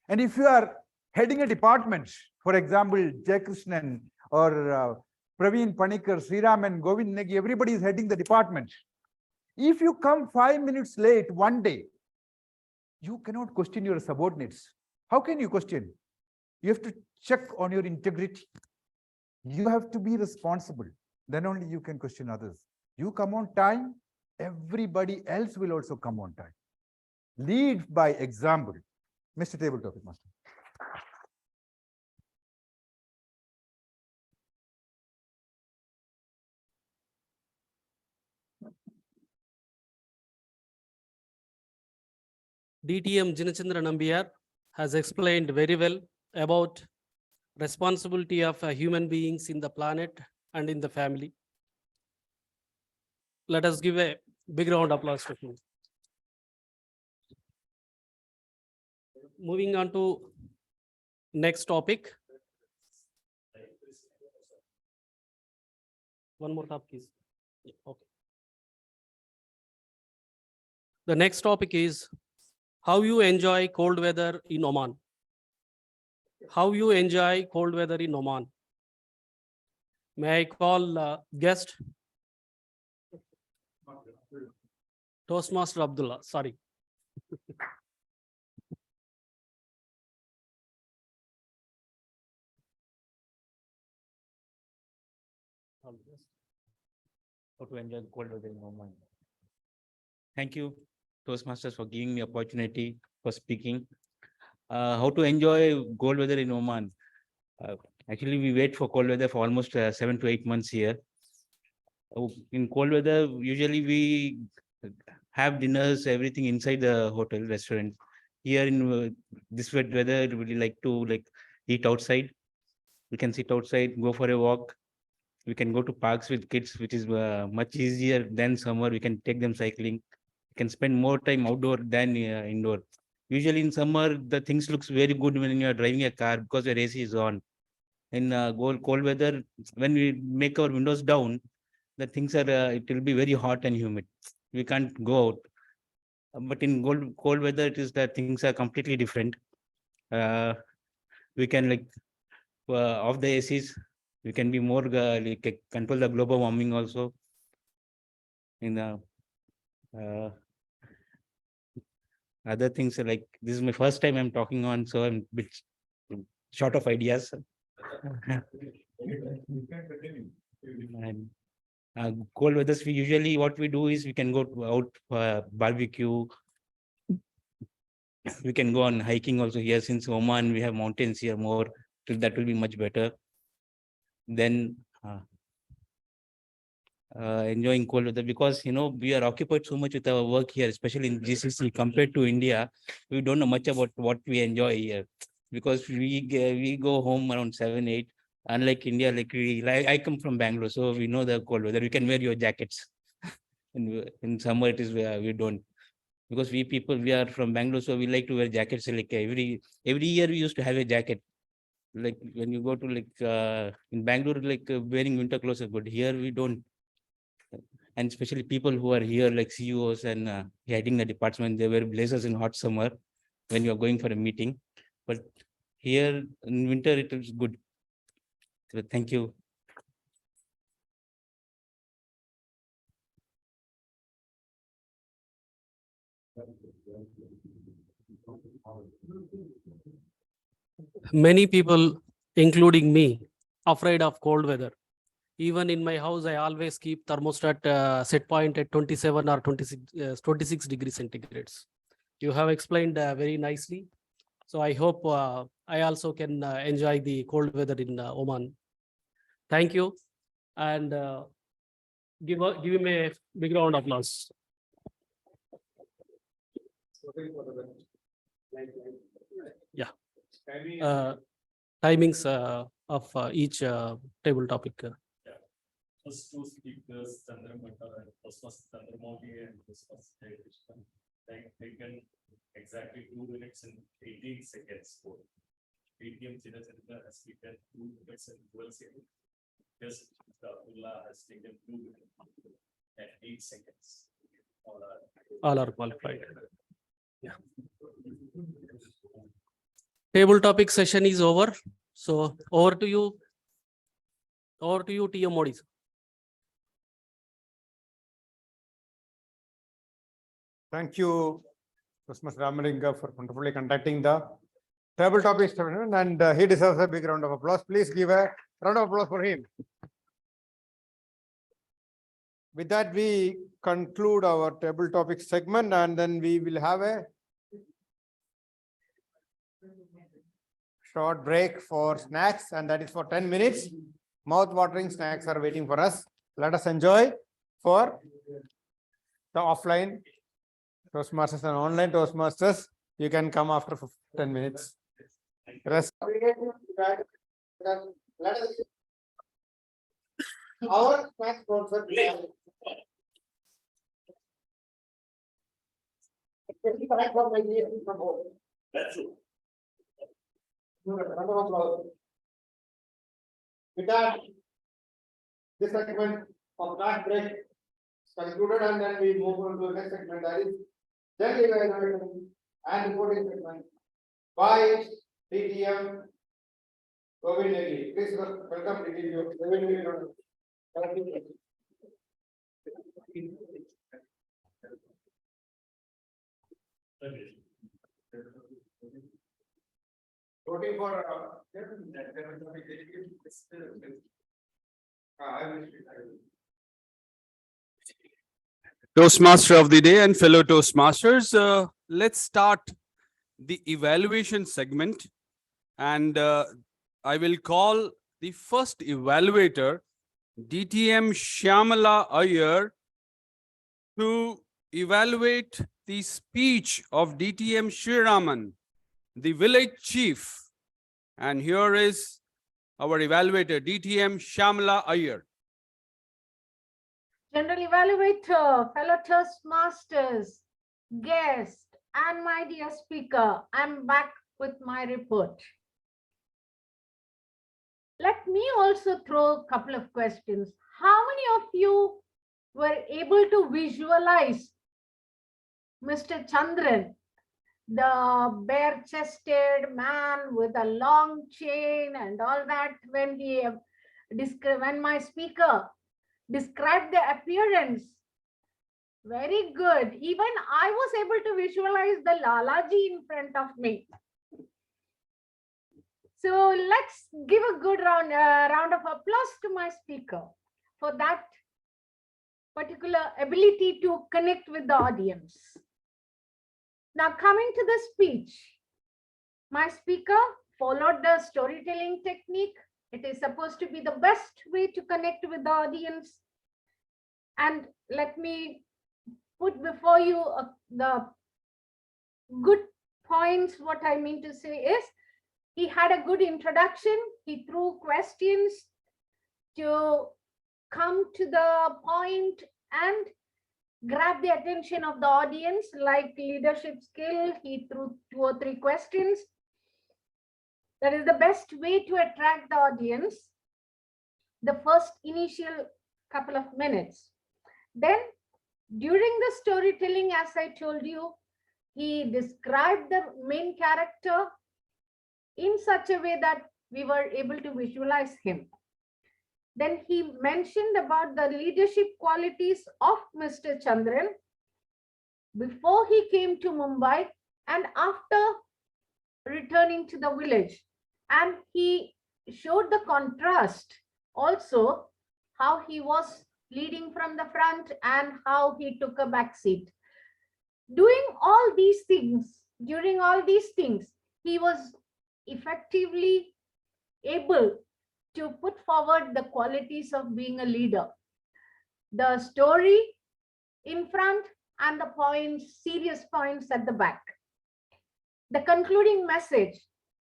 And if you are heading a department, for example, Jay Krishnan or Praveen Panikar, Sriram and Govind Negi, everybody is heading the department. If you come 5 minutes late one day, you cannot question your subordinates. How can you question? You have to check on your integrity. You have to be responsible. Then only you can question others. You come on time, everybody else will also come on time. Lead by example. Mr. Table Topic Master. DTM Jinachandra Nambiar has explained very well about responsibility of human beings in the planet and in the family. Let us give a big round of applause to him. Moving on to next topic. One more topic, please. Yeah, okay. The next topic is how you enjoy cold weather in Oman. How you enjoy cold weather in Oman. May I call guest? Toastmaster Abdullah, sorry. How to enjoy the cold weather in Oman. Thank you, Toastmasters, for giving me opportunity for speaking. How to enjoy cold weather in Oman. Actually, we wait for cold weather for almost 7 to 8 months here. In cold weather, usually we have dinners, everything inside the hotel restaurant. Here in this wet weather, we like to eat outside. We can sit outside, go for a walk. We can go to parks with kids, which is much easier than summer. We can take them cycling. We can spend more time outdoor than indoor. Usually in summer, the things looks very good when you are driving a car because your AC is on. In cold weather, when we make our windows down, the things are, it will be very hot and humid. We can't go But in cold weather, it is that things are completely different. We can like off the ACs, we can be more like control the global warming also. In the other things are like this is my first time I'm talking on, so I'm a bit short of ideas. And cold weathers, we usually what we do is we can go out barbecue. We can go on hiking also here. Since Oman, we have mountains here more. So that will be much better. Then enjoying cold weather, because we are occupied so much with our work here, especially in GCC compared to India. We don't know much about what we enjoy here, because we go home around 7, 8. Unlike India, I come from Bangalore, so we know the cold weather. You can wear your jackets. In summer, it is we don't, because we are from Bangalore, so we like to wear jackets. Like every year, we used to have a jacket. Like when you go to in Bangalore, wearing winter clothes is good. Here we don't. And especially people who are here, like CEOs and heading the department, they wear blazers in hot summer when you are going for a meeting. But here in winter, it is good. So thank you. Many people, including me, afraid of cold weather. Even in my house, I always keep thermostat set point at 27 or 26 degrees centigrades. You have explained very nicely. So I hope I also can enjoy the cold weather in Oman. Thank you. And give him a big round of applause. Yeah. Timings of each table topic. First two speakers, Chandramata and Chandramodi, and this was they taken exactly 2 minutes and 18 seconds for KTM Chinna has taken 2 minutes and 12 seconds. Yes, Abdullah has taken 2 minutes and 8 seconds. All are qualified. Yeah. Table topic session is over. So over to you. Over to you, TMOD. Thank you, Mr. Ramalinga, for wonderfully conducting the table topic session, and he deserves a big round of applause. Please give a round of applause for him. With that, we conclude our table topic segment, and then we will have a short break for snacks, and that is for 10 minutes. Mouth-watering snacks are waiting for us. Let us enjoy for the offline Toastmasters and online Toastmasters. You can come after 10 minutes. Rest. Our snack sponsor. That's true. With that, this segment of snack break is concluded, and then we move on to the next segment, that is general evaluation and reporting segment by TTM Govind. Please welcome TTM. Voting for Toastmaster of the day and fellow Toastmasters, let's start the evaluation segment. And I will call the first evaluator, DTM Shyamala Iyer, to evaluate the speech of DTM Sriraman, the village chief. And here is our evaluator, DTM Shyamala Iyer. General Evaluator, fellow Toastmasters, guest, and my dear speaker, I'm back with my report. Let me also throw a couple of questions. How many of you were able to visualize Mr. Chandran, the bare-chested man with a long chain and all that, when when my speaker described the appearance, very good. Even I was able to visualize the Lalaji in front of me. So let's give a good round of applause to my speaker for that particular ability to connect with the audience. Now coming to the speech, my speaker followed the storytelling technique. It is supposed to be the best way to connect with the audience. And let me put before you the good points. What I mean to say is, he had a good introduction. He threw questions to come to the point and grab the attention of the audience, like leadership skill. He threw 2 or 3 questions. That is the best way to attract the audience, the first initial couple of minutes. Then during the storytelling, as I told you, he described the main character in such a way that we were able to visualize him. Then he mentioned about the leadership qualities of Mr. Chandran before he came to Mumbai and after returning to the village. And he showed the contrast also, how he was leading from the front and how he took a back seat. Doing all these things, during all these things, he was effectively able to put forward the qualities of being a leader. The story in front and the points, serious points at the back. The concluding message,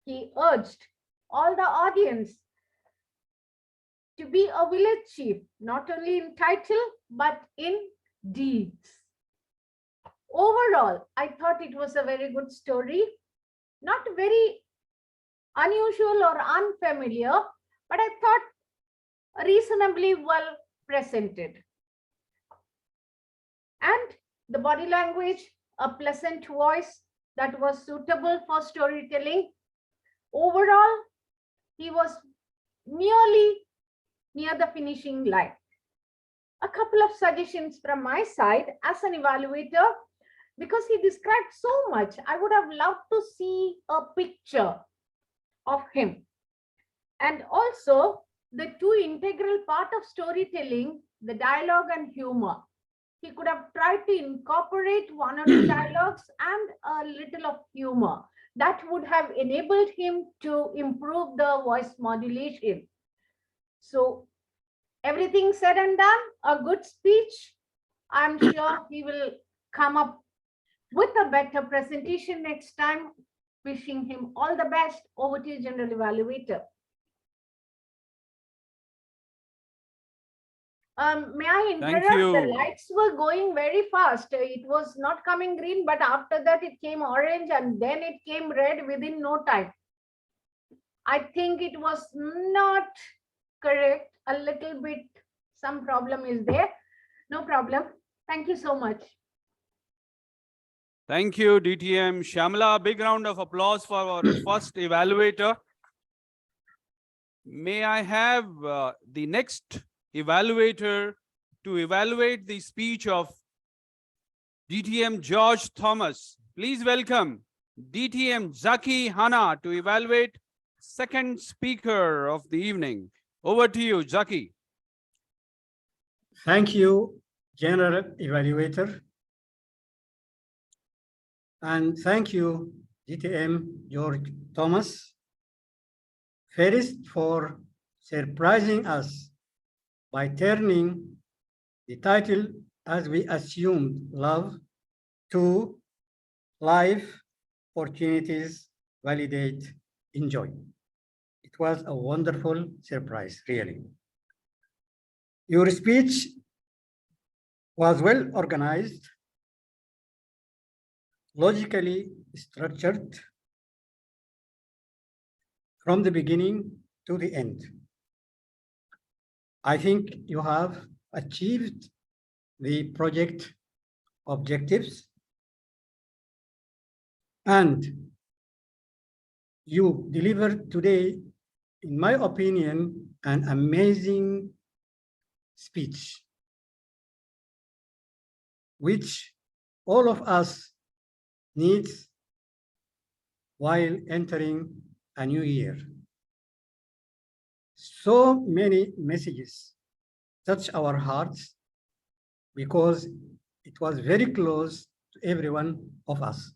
he urged all the audience to be a village chief, not only in title, but in deeds. Overall, I thought it was a very good story, not very unusual or unfamiliar, but I thought reasonably well presented. And the body language, a pleasant voice that was suitable for storytelling. Overall, he was nearly near the finishing line. A couple of suggestions from my side as an evaluator, because he described so much, I would have loved to see a picture of him. And also the 2 integral part of storytelling, the dialogue and humor. He could have tried to incorporate 1 or 2 dialogues and a little of humor. That would have enabled him to improve the voice modulation. So everything said and done, a good speech. I'm sure he will come up with a better presentation next time. Wishing him all the best. Over to you, General Evaluator. May I interrupt? The lights were going very fast. It was not coming green, but after that it came orange and then it came red within no time. I think it was not correct. A little bit, some problem is there. No problem. Thank you so much. Thank you, DTM. Shamla, big round of applause for our first evaluator. May I have the next evaluator to evaluate the speech of DTM George Thomas. Please welcome DTM Zaki Hana to evaluate second speaker of the evening. Over to you, Zaki. Thank you, General Evaluator. And thank you, DTM George Thomas, first for surprising us by turning the title, as we assumed, love, to life, opportunities, validate, enjoy. It was a wonderful surprise, really. Your speech was well organized, logically structured from the beginning to the end. I think you have achieved the project objectives And you delivered today, in my opinion, an amazing speech, which all of us needs while entering a new year. So many messages touch our hearts because it was very close to every one of us.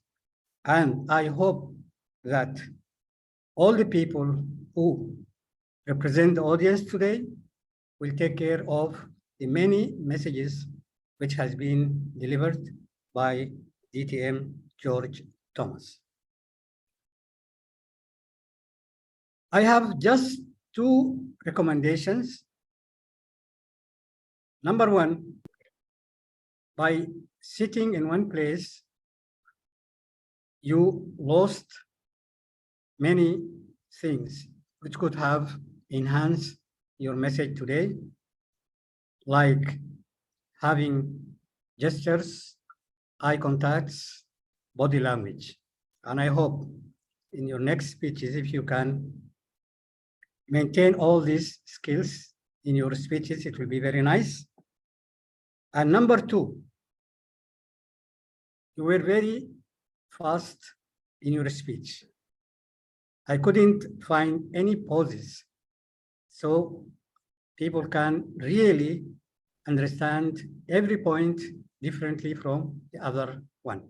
And I hope that all the people who represent the audience today will take care of the many messages which has been delivered by DTM George Thomas. I have just two recommendations. Number one, by sitting in one place, you lost many things which could have enhanced your message today, like having gestures, eye contacts, body language. And I hope in your next speeches, if you can maintain all these skills in your speeches, it will be very nice. And number two, you were very fast in your speech. I couldn't find any pauses. So people can really understand every point differently from the other one.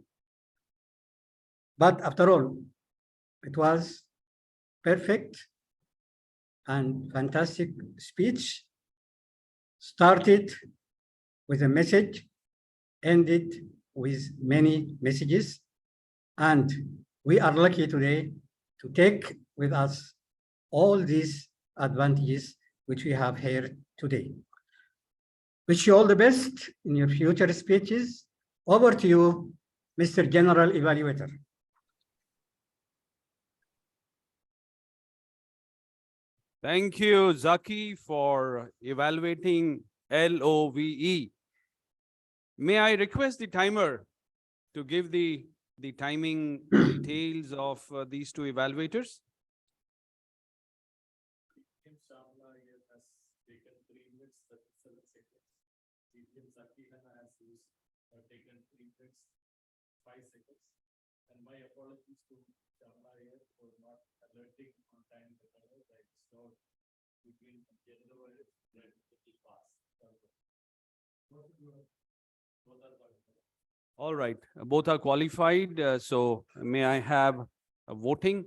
But after all, it was perfect and fantastic speech. Started with a message, ended with many messages. And we are lucky today to take with us all these advantages which we have here today. Wish you all the best in your future speeches. Over to you, Mr. General Evaluator. Thank you, Zaki, for evaluating LOVE. May I request the timer to give the timing details of these two evaluators? Taken 3 minutes, 5 seconds. And my apologies to Shamla here for not alerting on time the colors. I stored between general and pretty fast. All right, both are qualified. So may I have a voting?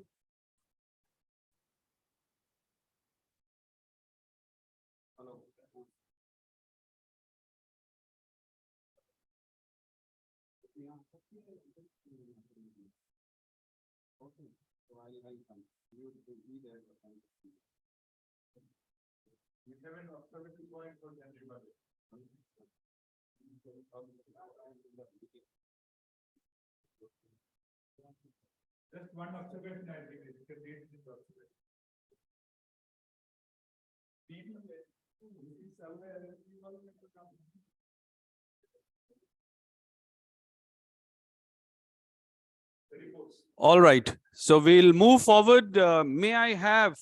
We have an observation point for everybody. Just one observation I think is can read this observation. All right, so we'll move forward. May I have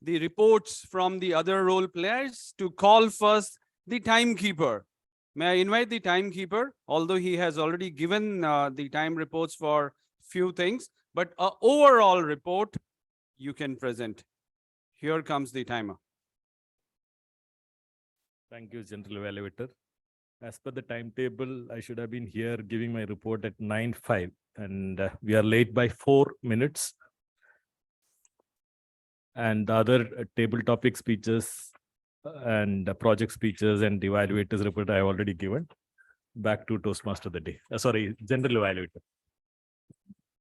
the reports from the other role players? To call first the timekeeper. May I invite the timekeeper, although he has already given the time reports for few things, but an overall report you can present. Here comes the timer. Thank you, General Evaluator. As per the timetable, I should have been here giving my report at 9:05, and we are late by 4 minutes. And the other table topic speeches and project speeches and the evaluators report I have already given. Back to Toastmaster of the day. Sorry, General Evaluator.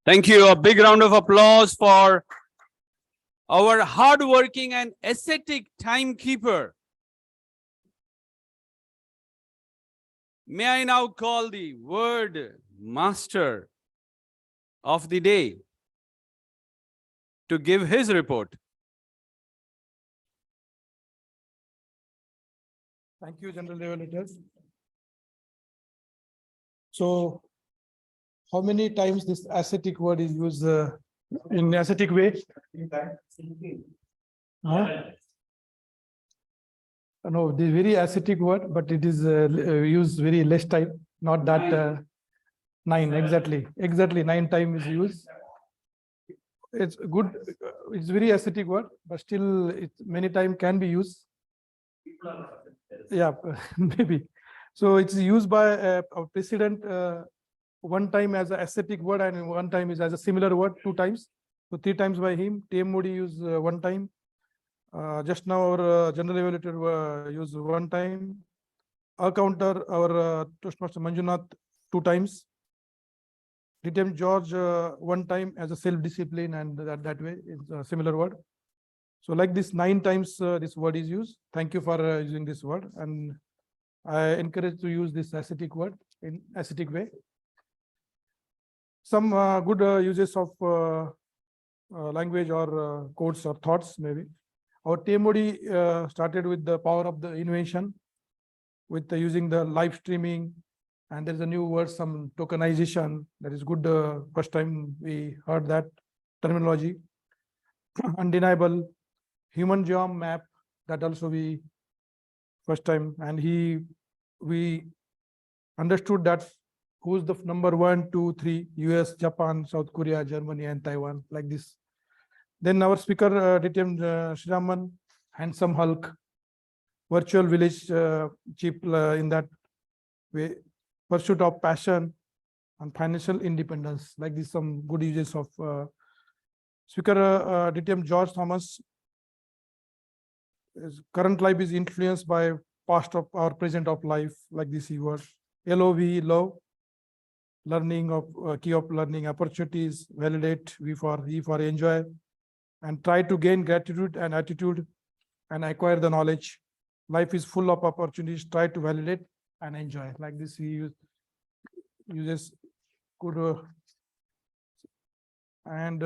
Thank you. A big round of applause for our hardworking and ascetic timekeeper. May I now call the word master of the day to give his report. Thank you, General Evaluators. So how many times this ascetic word is used in ascetic way? Huh? No, the very ascetic word, but it is used very less time, not that 9 exactly. Exactly 9 times is used. It's good. It's very ascetic word, but still it many time can be used. Yeah, maybe. So it's used by our president one time as an ascetic word and one time is as a similar word 2 times. So 3 times by him. TMOD used 1 time. Just now our general evaluator used 1 time. Accounter, our Toastmaster Manjunath 2 times. TM George 1 time as a self-discipline, and that way it's a similar word. So like this 9 times this word is used. Thank you for using this word, and I encourage to use this ascetic word in ascetic way. Some good uses of language or quotes or thoughts maybe. Our TMOD started with the power of the invention, with using the live streaming, and there's a new word, some tokenization. That is good. First time we heard that terminology. Undeniable. Human genome map, that also we first time, and we understood that who's the number 1, 2, 3, US, Japan, South Korea, Germany, and Taiwan, like this. Then our speaker DTM Shriman, handsome Hulk, virtual village chief in that way, pursuit of passion and financial independence, like this. Some good uses of speaker DTM George Thomas. His current life is influenced by past of our present of life, like this word. LOV, love, learning of key of learning opportunities, validate, E for enjoy, and try to gain gratitude and attitude and acquire the knowledge. Life is full of opportunities, try to validate and enjoy, like this. He uses good and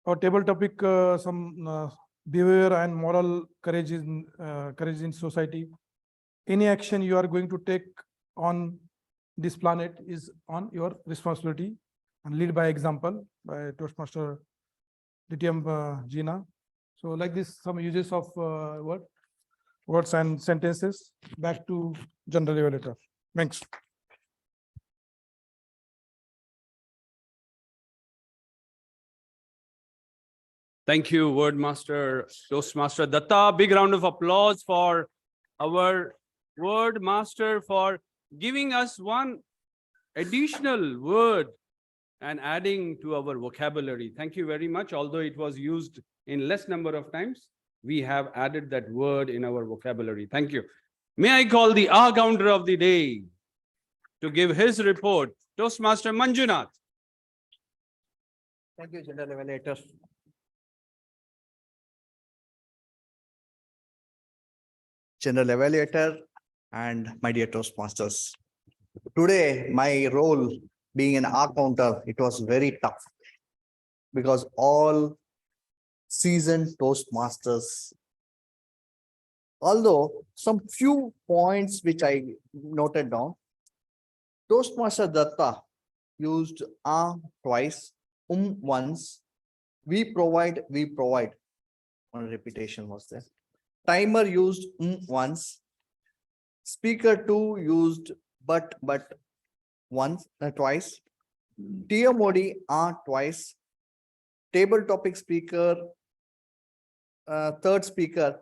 our table topic, some behavior and moral courage in society. Any action you are going to take on this planet is on your responsibility, and lead by example by Toastmaster DTM Gina. So like this, some uses of words and sentences. Back to general evaluator. Thanks. Thank you, Word Master, Toastmaster Datta. Big round of applause for our Word Master for giving us one additional word and adding to our vocabulary. Thank you very much. Although it was used in less number of times, we have added that word in our vocabulary. Thank you. May I call the counter of the day to give his report, Toastmaster Manjunath. Thank you, General Evaluator. General Evaluator and my dear Toastmasters. Today, my role being an counter, it was very tough because all seasoned Toastmasters, although some few points which I noted down, Toastmaster Datta used twice, once, we provide, one repetition was there. Timer used once, speaker 2 used but once, twice, TMOD twice, table topic speaker, third speaker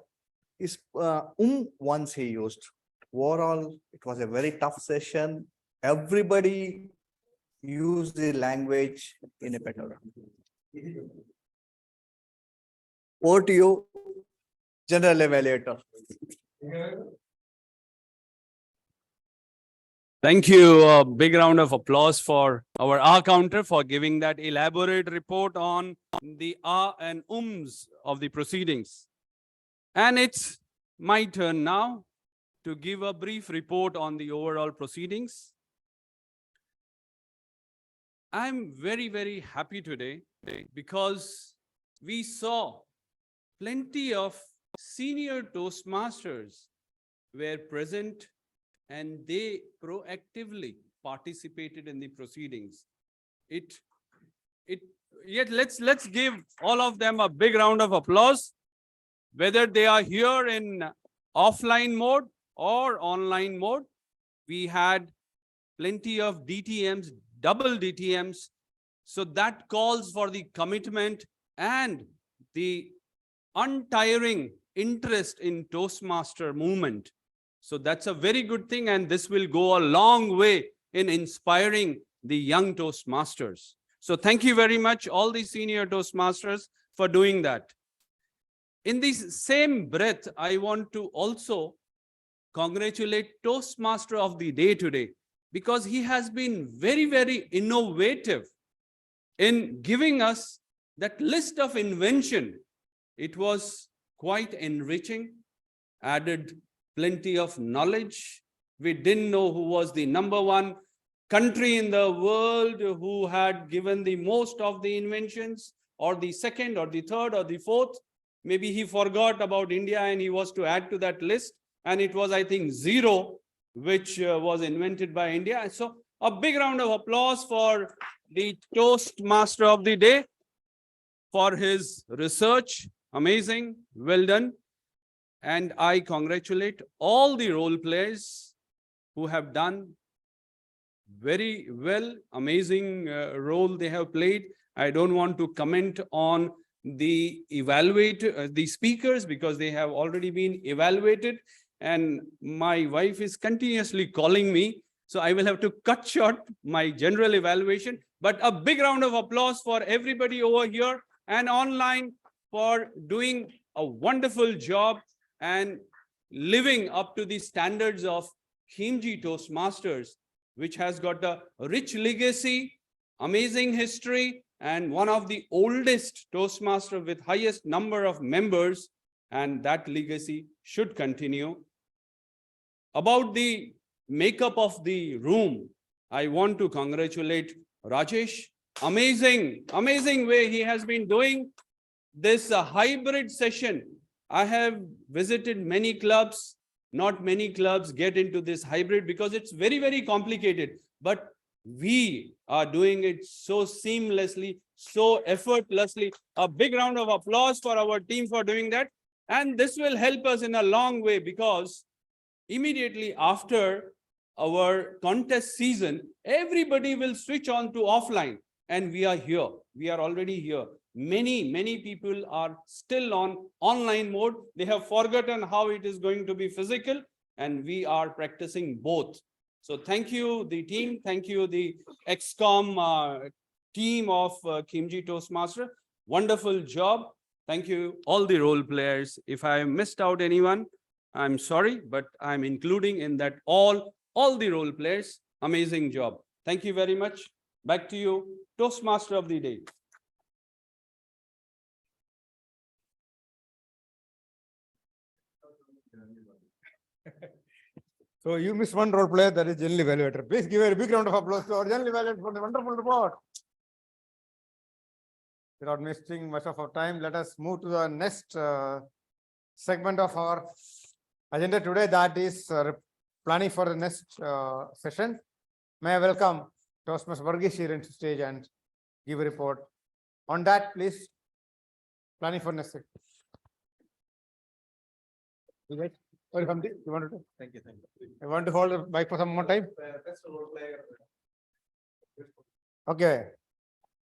is once he used. Overall, it was a very tough session. Everybody used the language in a better way. Over to you, General Evaluator. Thank you. A big round of applause for our counter for giving that elaborate report on the and ums of the proceedings. And it's my turn now to give a brief report on the overall proceedings. I'm very, very happy today because we saw plenty of senior Toastmasters were present and they proactively participated in the proceedings. Yet let's give all of them a big round of applause, whether they are here in offline mode or online mode. We had plenty of DTMs, double DTMs. So that calls for the commitment and the untiring interest in Toastmaster movement. So that's a very good thing, and this will go a long way in inspiring the young Toastmasters. So thank you very much, all the senior Toastmasters, for doing that. In this same breath, I want to also congratulate Toastmaster of the Day today, because he has been very, very innovative in giving us that list of invention. It was quite enriching, added plenty of knowledge. We didn't know who was the #1 country in the world who had given the most of the inventions, or the second, or the third, or the fourth. Maybe he forgot about India and he was to add to that list. And it was, I think, 0, which was invented by India. So a big round of applause for the Toastmaster of the Day for his research. Amazing, well done. And I congratulate all the role players who have done very well, amazing role they have played. I don't want to comment on the the speakers, because they have already been evaluated, and my wife is continuously calling me, so I will have to cut short my general evaluation. But a big round of applause for everybody over here and online for doing a wonderful job and living up to the standards of Khimji Toastmasters, which has got a rich legacy, amazing history, and one of the oldest Toastmaster with highest number of members, and that legacy should continue. About the makeup of the room, I want to congratulate Rajesh. Amazing, amazing way he has been doing this hybrid session. I have visited many clubs. Not many clubs get into this hybrid because it's very, very complicated. But we are doing it so seamlessly, so effortlessly. A big round of applause for our team for doing that. And this will help us in a long way, because immediately after our contest season, everybody will switch on to offline. And we are here. We are already here. Many people are still on online mode. They have forgotten how it is going to be physical, and we are practicing both. So thank you, the team. Thank you, the XCOM team of Khimji Toastmaster. Wonderful job. Thank you, all the role players. If I missed out anyone, I'm sorry, but I'm including in that all the role players. Amazing job. Thank you very much. Back to you, Toastmaster of the Day. So you missed one role player, that is general evaluator. Please give a big round of applause to our general evaluator for the wonderful report. Without wasting much of our time, let us move to the next segment of our agenda today, that is planning for the next session. May I welcome Toastmaster Varghese here into stage and give a report on that, please. Planning for next session. You want to do? Thank you. I want to hold the mic for some more time. Okay.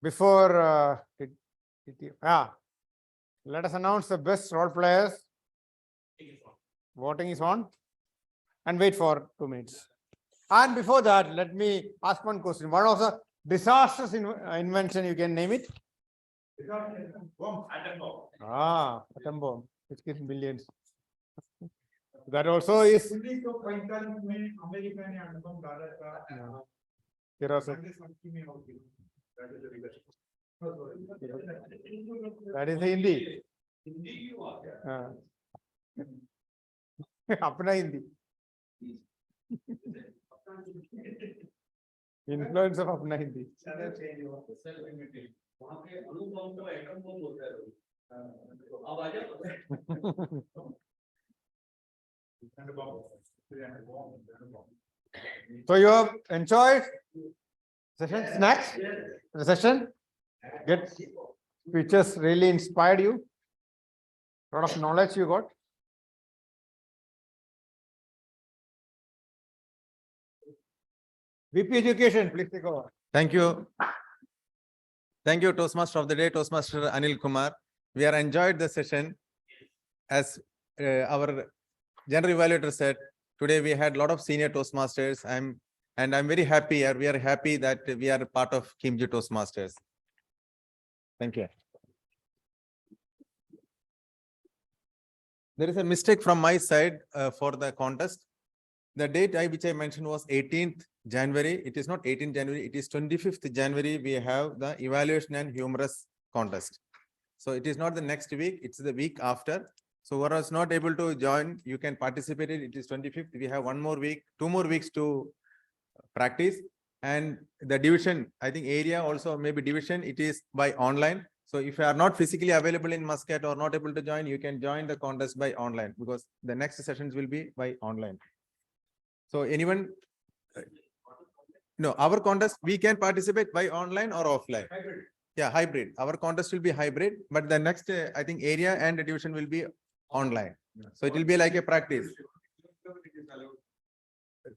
Before let us announce the best role players. Voting is on, and wait for 2 minutes. And before that, let me ask one question. What was the disastrous invention? You can name it. Atom bomb. Atom bomb. Which gives billions. That also is. That is Hindi. Apna Hindi. Influence of Apna Hindi. So you have enjoyed session, snacks, the session? Get speeches really inspired you? A lot of knowledge you got? VP Education, please take over. Thank you. Thank you, Toastmaster of the Day, Toastmaster Anil Kumar. We are enjoyed the session. As our general evaluator said, today we had a lot of senior Toastmasters. I'm very happy, we are happy that we are part of Kimji Toastmasters. Thank you. There is a mistake from my side for the contest. The date which I mentioned was 18th January. It is not 18th January, it is 25th January. We have the evaluation and humorous contest. So it is not the next week, it's the week after. So who was not able to join, you can participate. It is 25th. We have 1 more week, 2 more weeks to practice. And the division, I think area also maybe division, it is by online. So if you are not physically available in Muscat or not able to join, you can join the contest by online, because the next sessions will be by online. So anyone? No, our contest, we can participate by online or offline. Hybrid. Yeah, hybrid. Our contest will be hybrid, but the next, I think area and the division will be online. So it will be like a practice.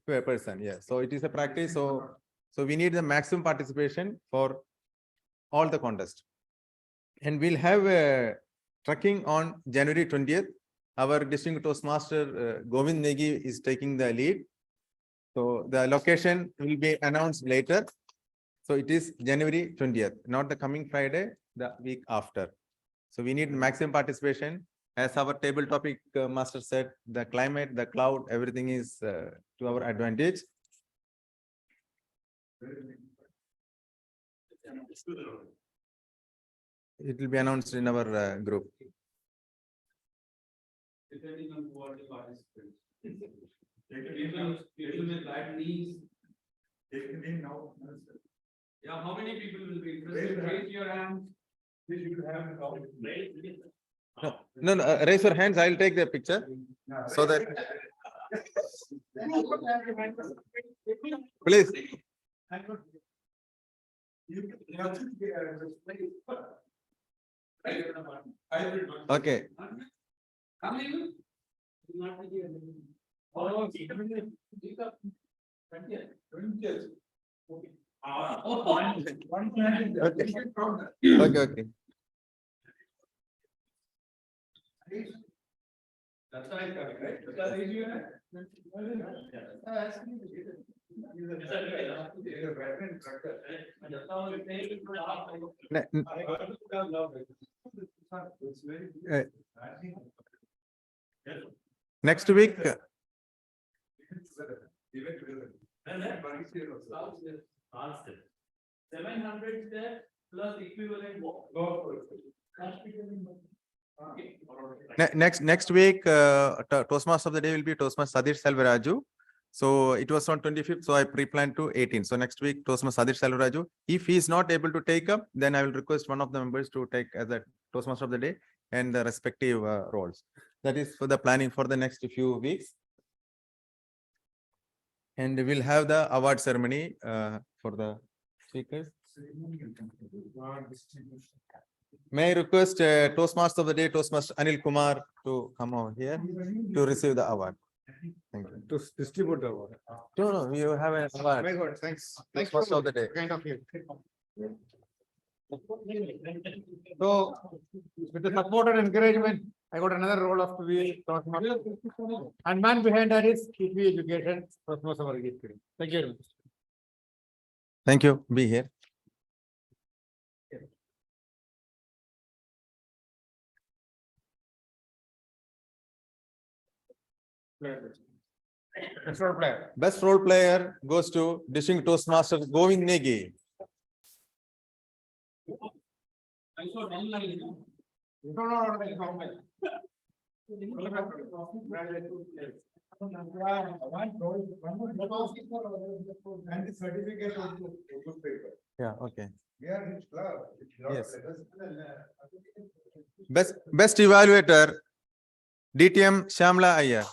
Per person, yeah. So it is a practice. So we need the maximum participation for all the contest. And we'll have a trekking on January 20th. Our distinguished Toastmaster Govind Negi is taking the lead. So the location will be announced later. So it is January 20th, not the coming Friday, the week after. So we need maximum participation. As our table topic master said, the climate, the cloud, everything is to our advantage. It will be announced in our group. Depending on who are the participants. People with bad knees. Yeah, how many people will be interested? Raise your hand. No, raise your hands. I'll take the picture. So that. Please. Okay. Okay. That's right, right? Next week. 700 there plus equivalent. Next week, Toastmaster of the day will be Toastmaster Sadish Selvaraju. So it was on 25th, so I pre-planned to 18th. So next week, Toastmaster Sadish Selvaraju. If he is not able to take up, then I will request one of the members to take as a Toastmaster of the day and the respective roles. That is for the planning for the next few weeks. And we'll have the award ceremony for the speakers. May I request Toastmaster of the day, Toastmaster Anil Kumar, to come over here to receive the award. Thank you. To distribute the award. No, you have an award. Very good, thanks. Toastmaster of the day. Kind of you. So, with the support and encouragement, I got another role of to be Toastmaster. And man behind that is KTM Education, Toastmaster Varghese. Thank you very much. Thank you. Be here. Best role player. Best role player goes to Distinguished Toastmaster Govind Negi. Yeah, okay. Yes. Best evaluator, DTM Shamla Iyer.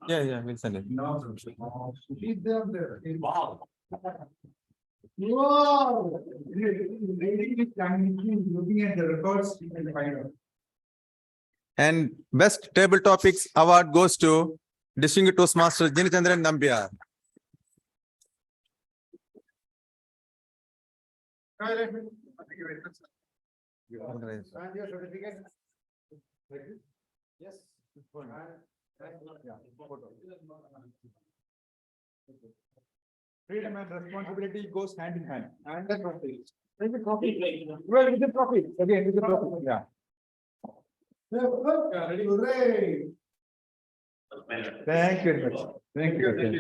Yeah, we'll send it. Wow. Wow. Looking at the records, you can find out. And best table topics award goes to Distinguished Toastmaster Jinachandran Nambiar. And your certificate? Yes. Freedom and responsibility goes hand in hand. And the trophy. With the trophy. Well, with the trophy. Again, with the trophy. Yeah. Hooray. Thank you very much. Thank you. Thank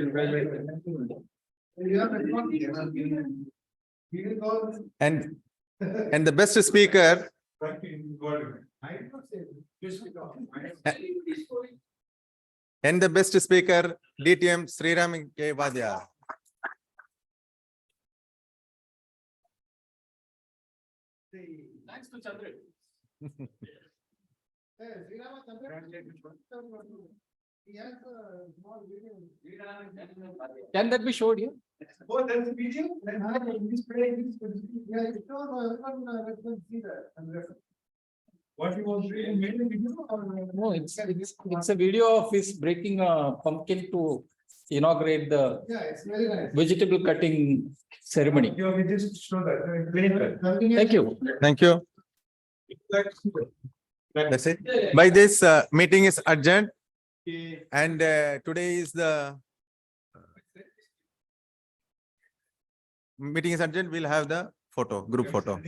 you. And the best speaker and the best speaker DTM Sriram K. Vadia. Thanks to Chandran. Can that be showed here? Oh, there's a video. Then how can this play this? Yeah, it's all everyone see that. What he was doing, made a video or? No, it's a video of his breaking a pumpkin to inaugurate the Yeah, it's very nice. vegetable cutting ceremony. You will just show that. Play that. Thank you. Thank you. That's it. By this, meeting is adjourned. And today is the meeting is adjourned. We'll have the photo, group photo.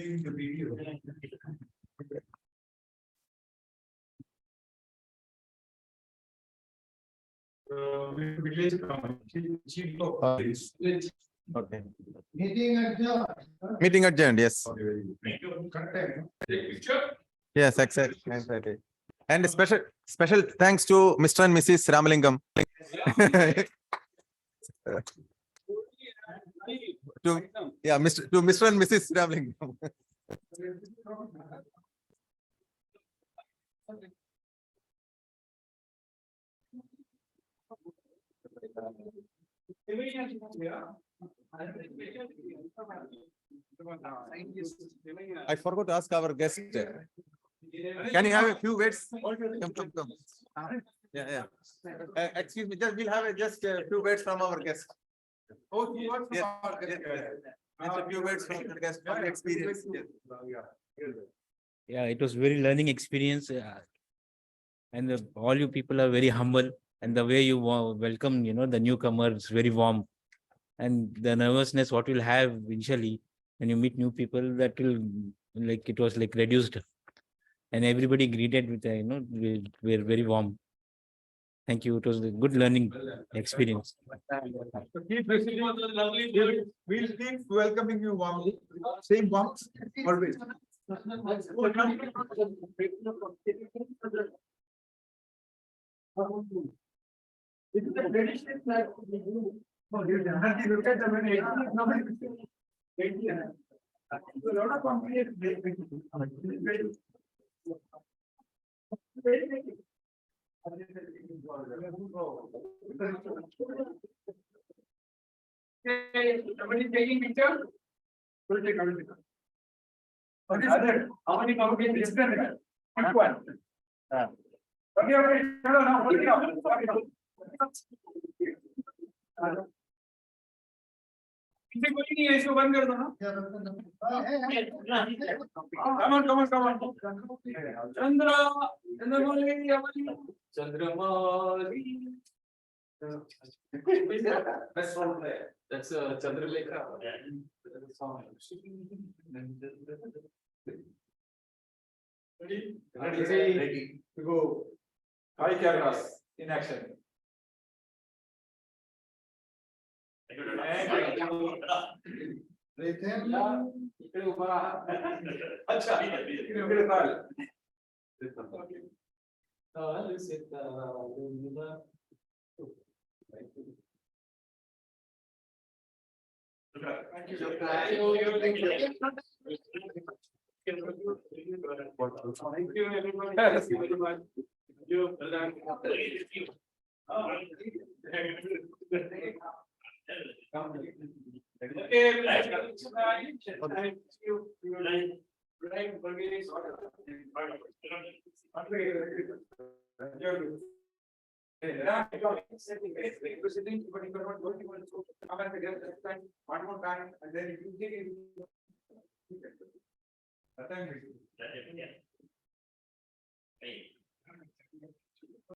Okay. Meeting adjourned. Meeting adjourned, yes. Correct. Yes, exactly. And special thanks to Mr. and Mrs. Ramalingam. to Mr. and Mrs. Ramalingam. I forgot to ask our guest. Can you have a few words? Come. Yeah. Excuse me, we'll have just a few words from our guest. Oh, Yes. Just a few words from our guest, from the experience. Yeah, it was very learning experience. And all you people are very humble, and the way you welcome, the newcomer is very warm. And the nervousness, what you'll have initially when you meet new people, that will it was like reduced. And everybody greeted with, we're very warm. Thank you. It was a good learning experience. Keep listening. We'll keep welcoming you warmly. Same warmth always. It is a tradition that we do. Look at the many. A lot of companies. Somebody taking picture? We'll take a picture. What is that? How many companies is there? One. Okay. Come on. Chandramali. Best one player. That's Chandralekha. Ready to go. High cameras in action. Thank you. Yeah.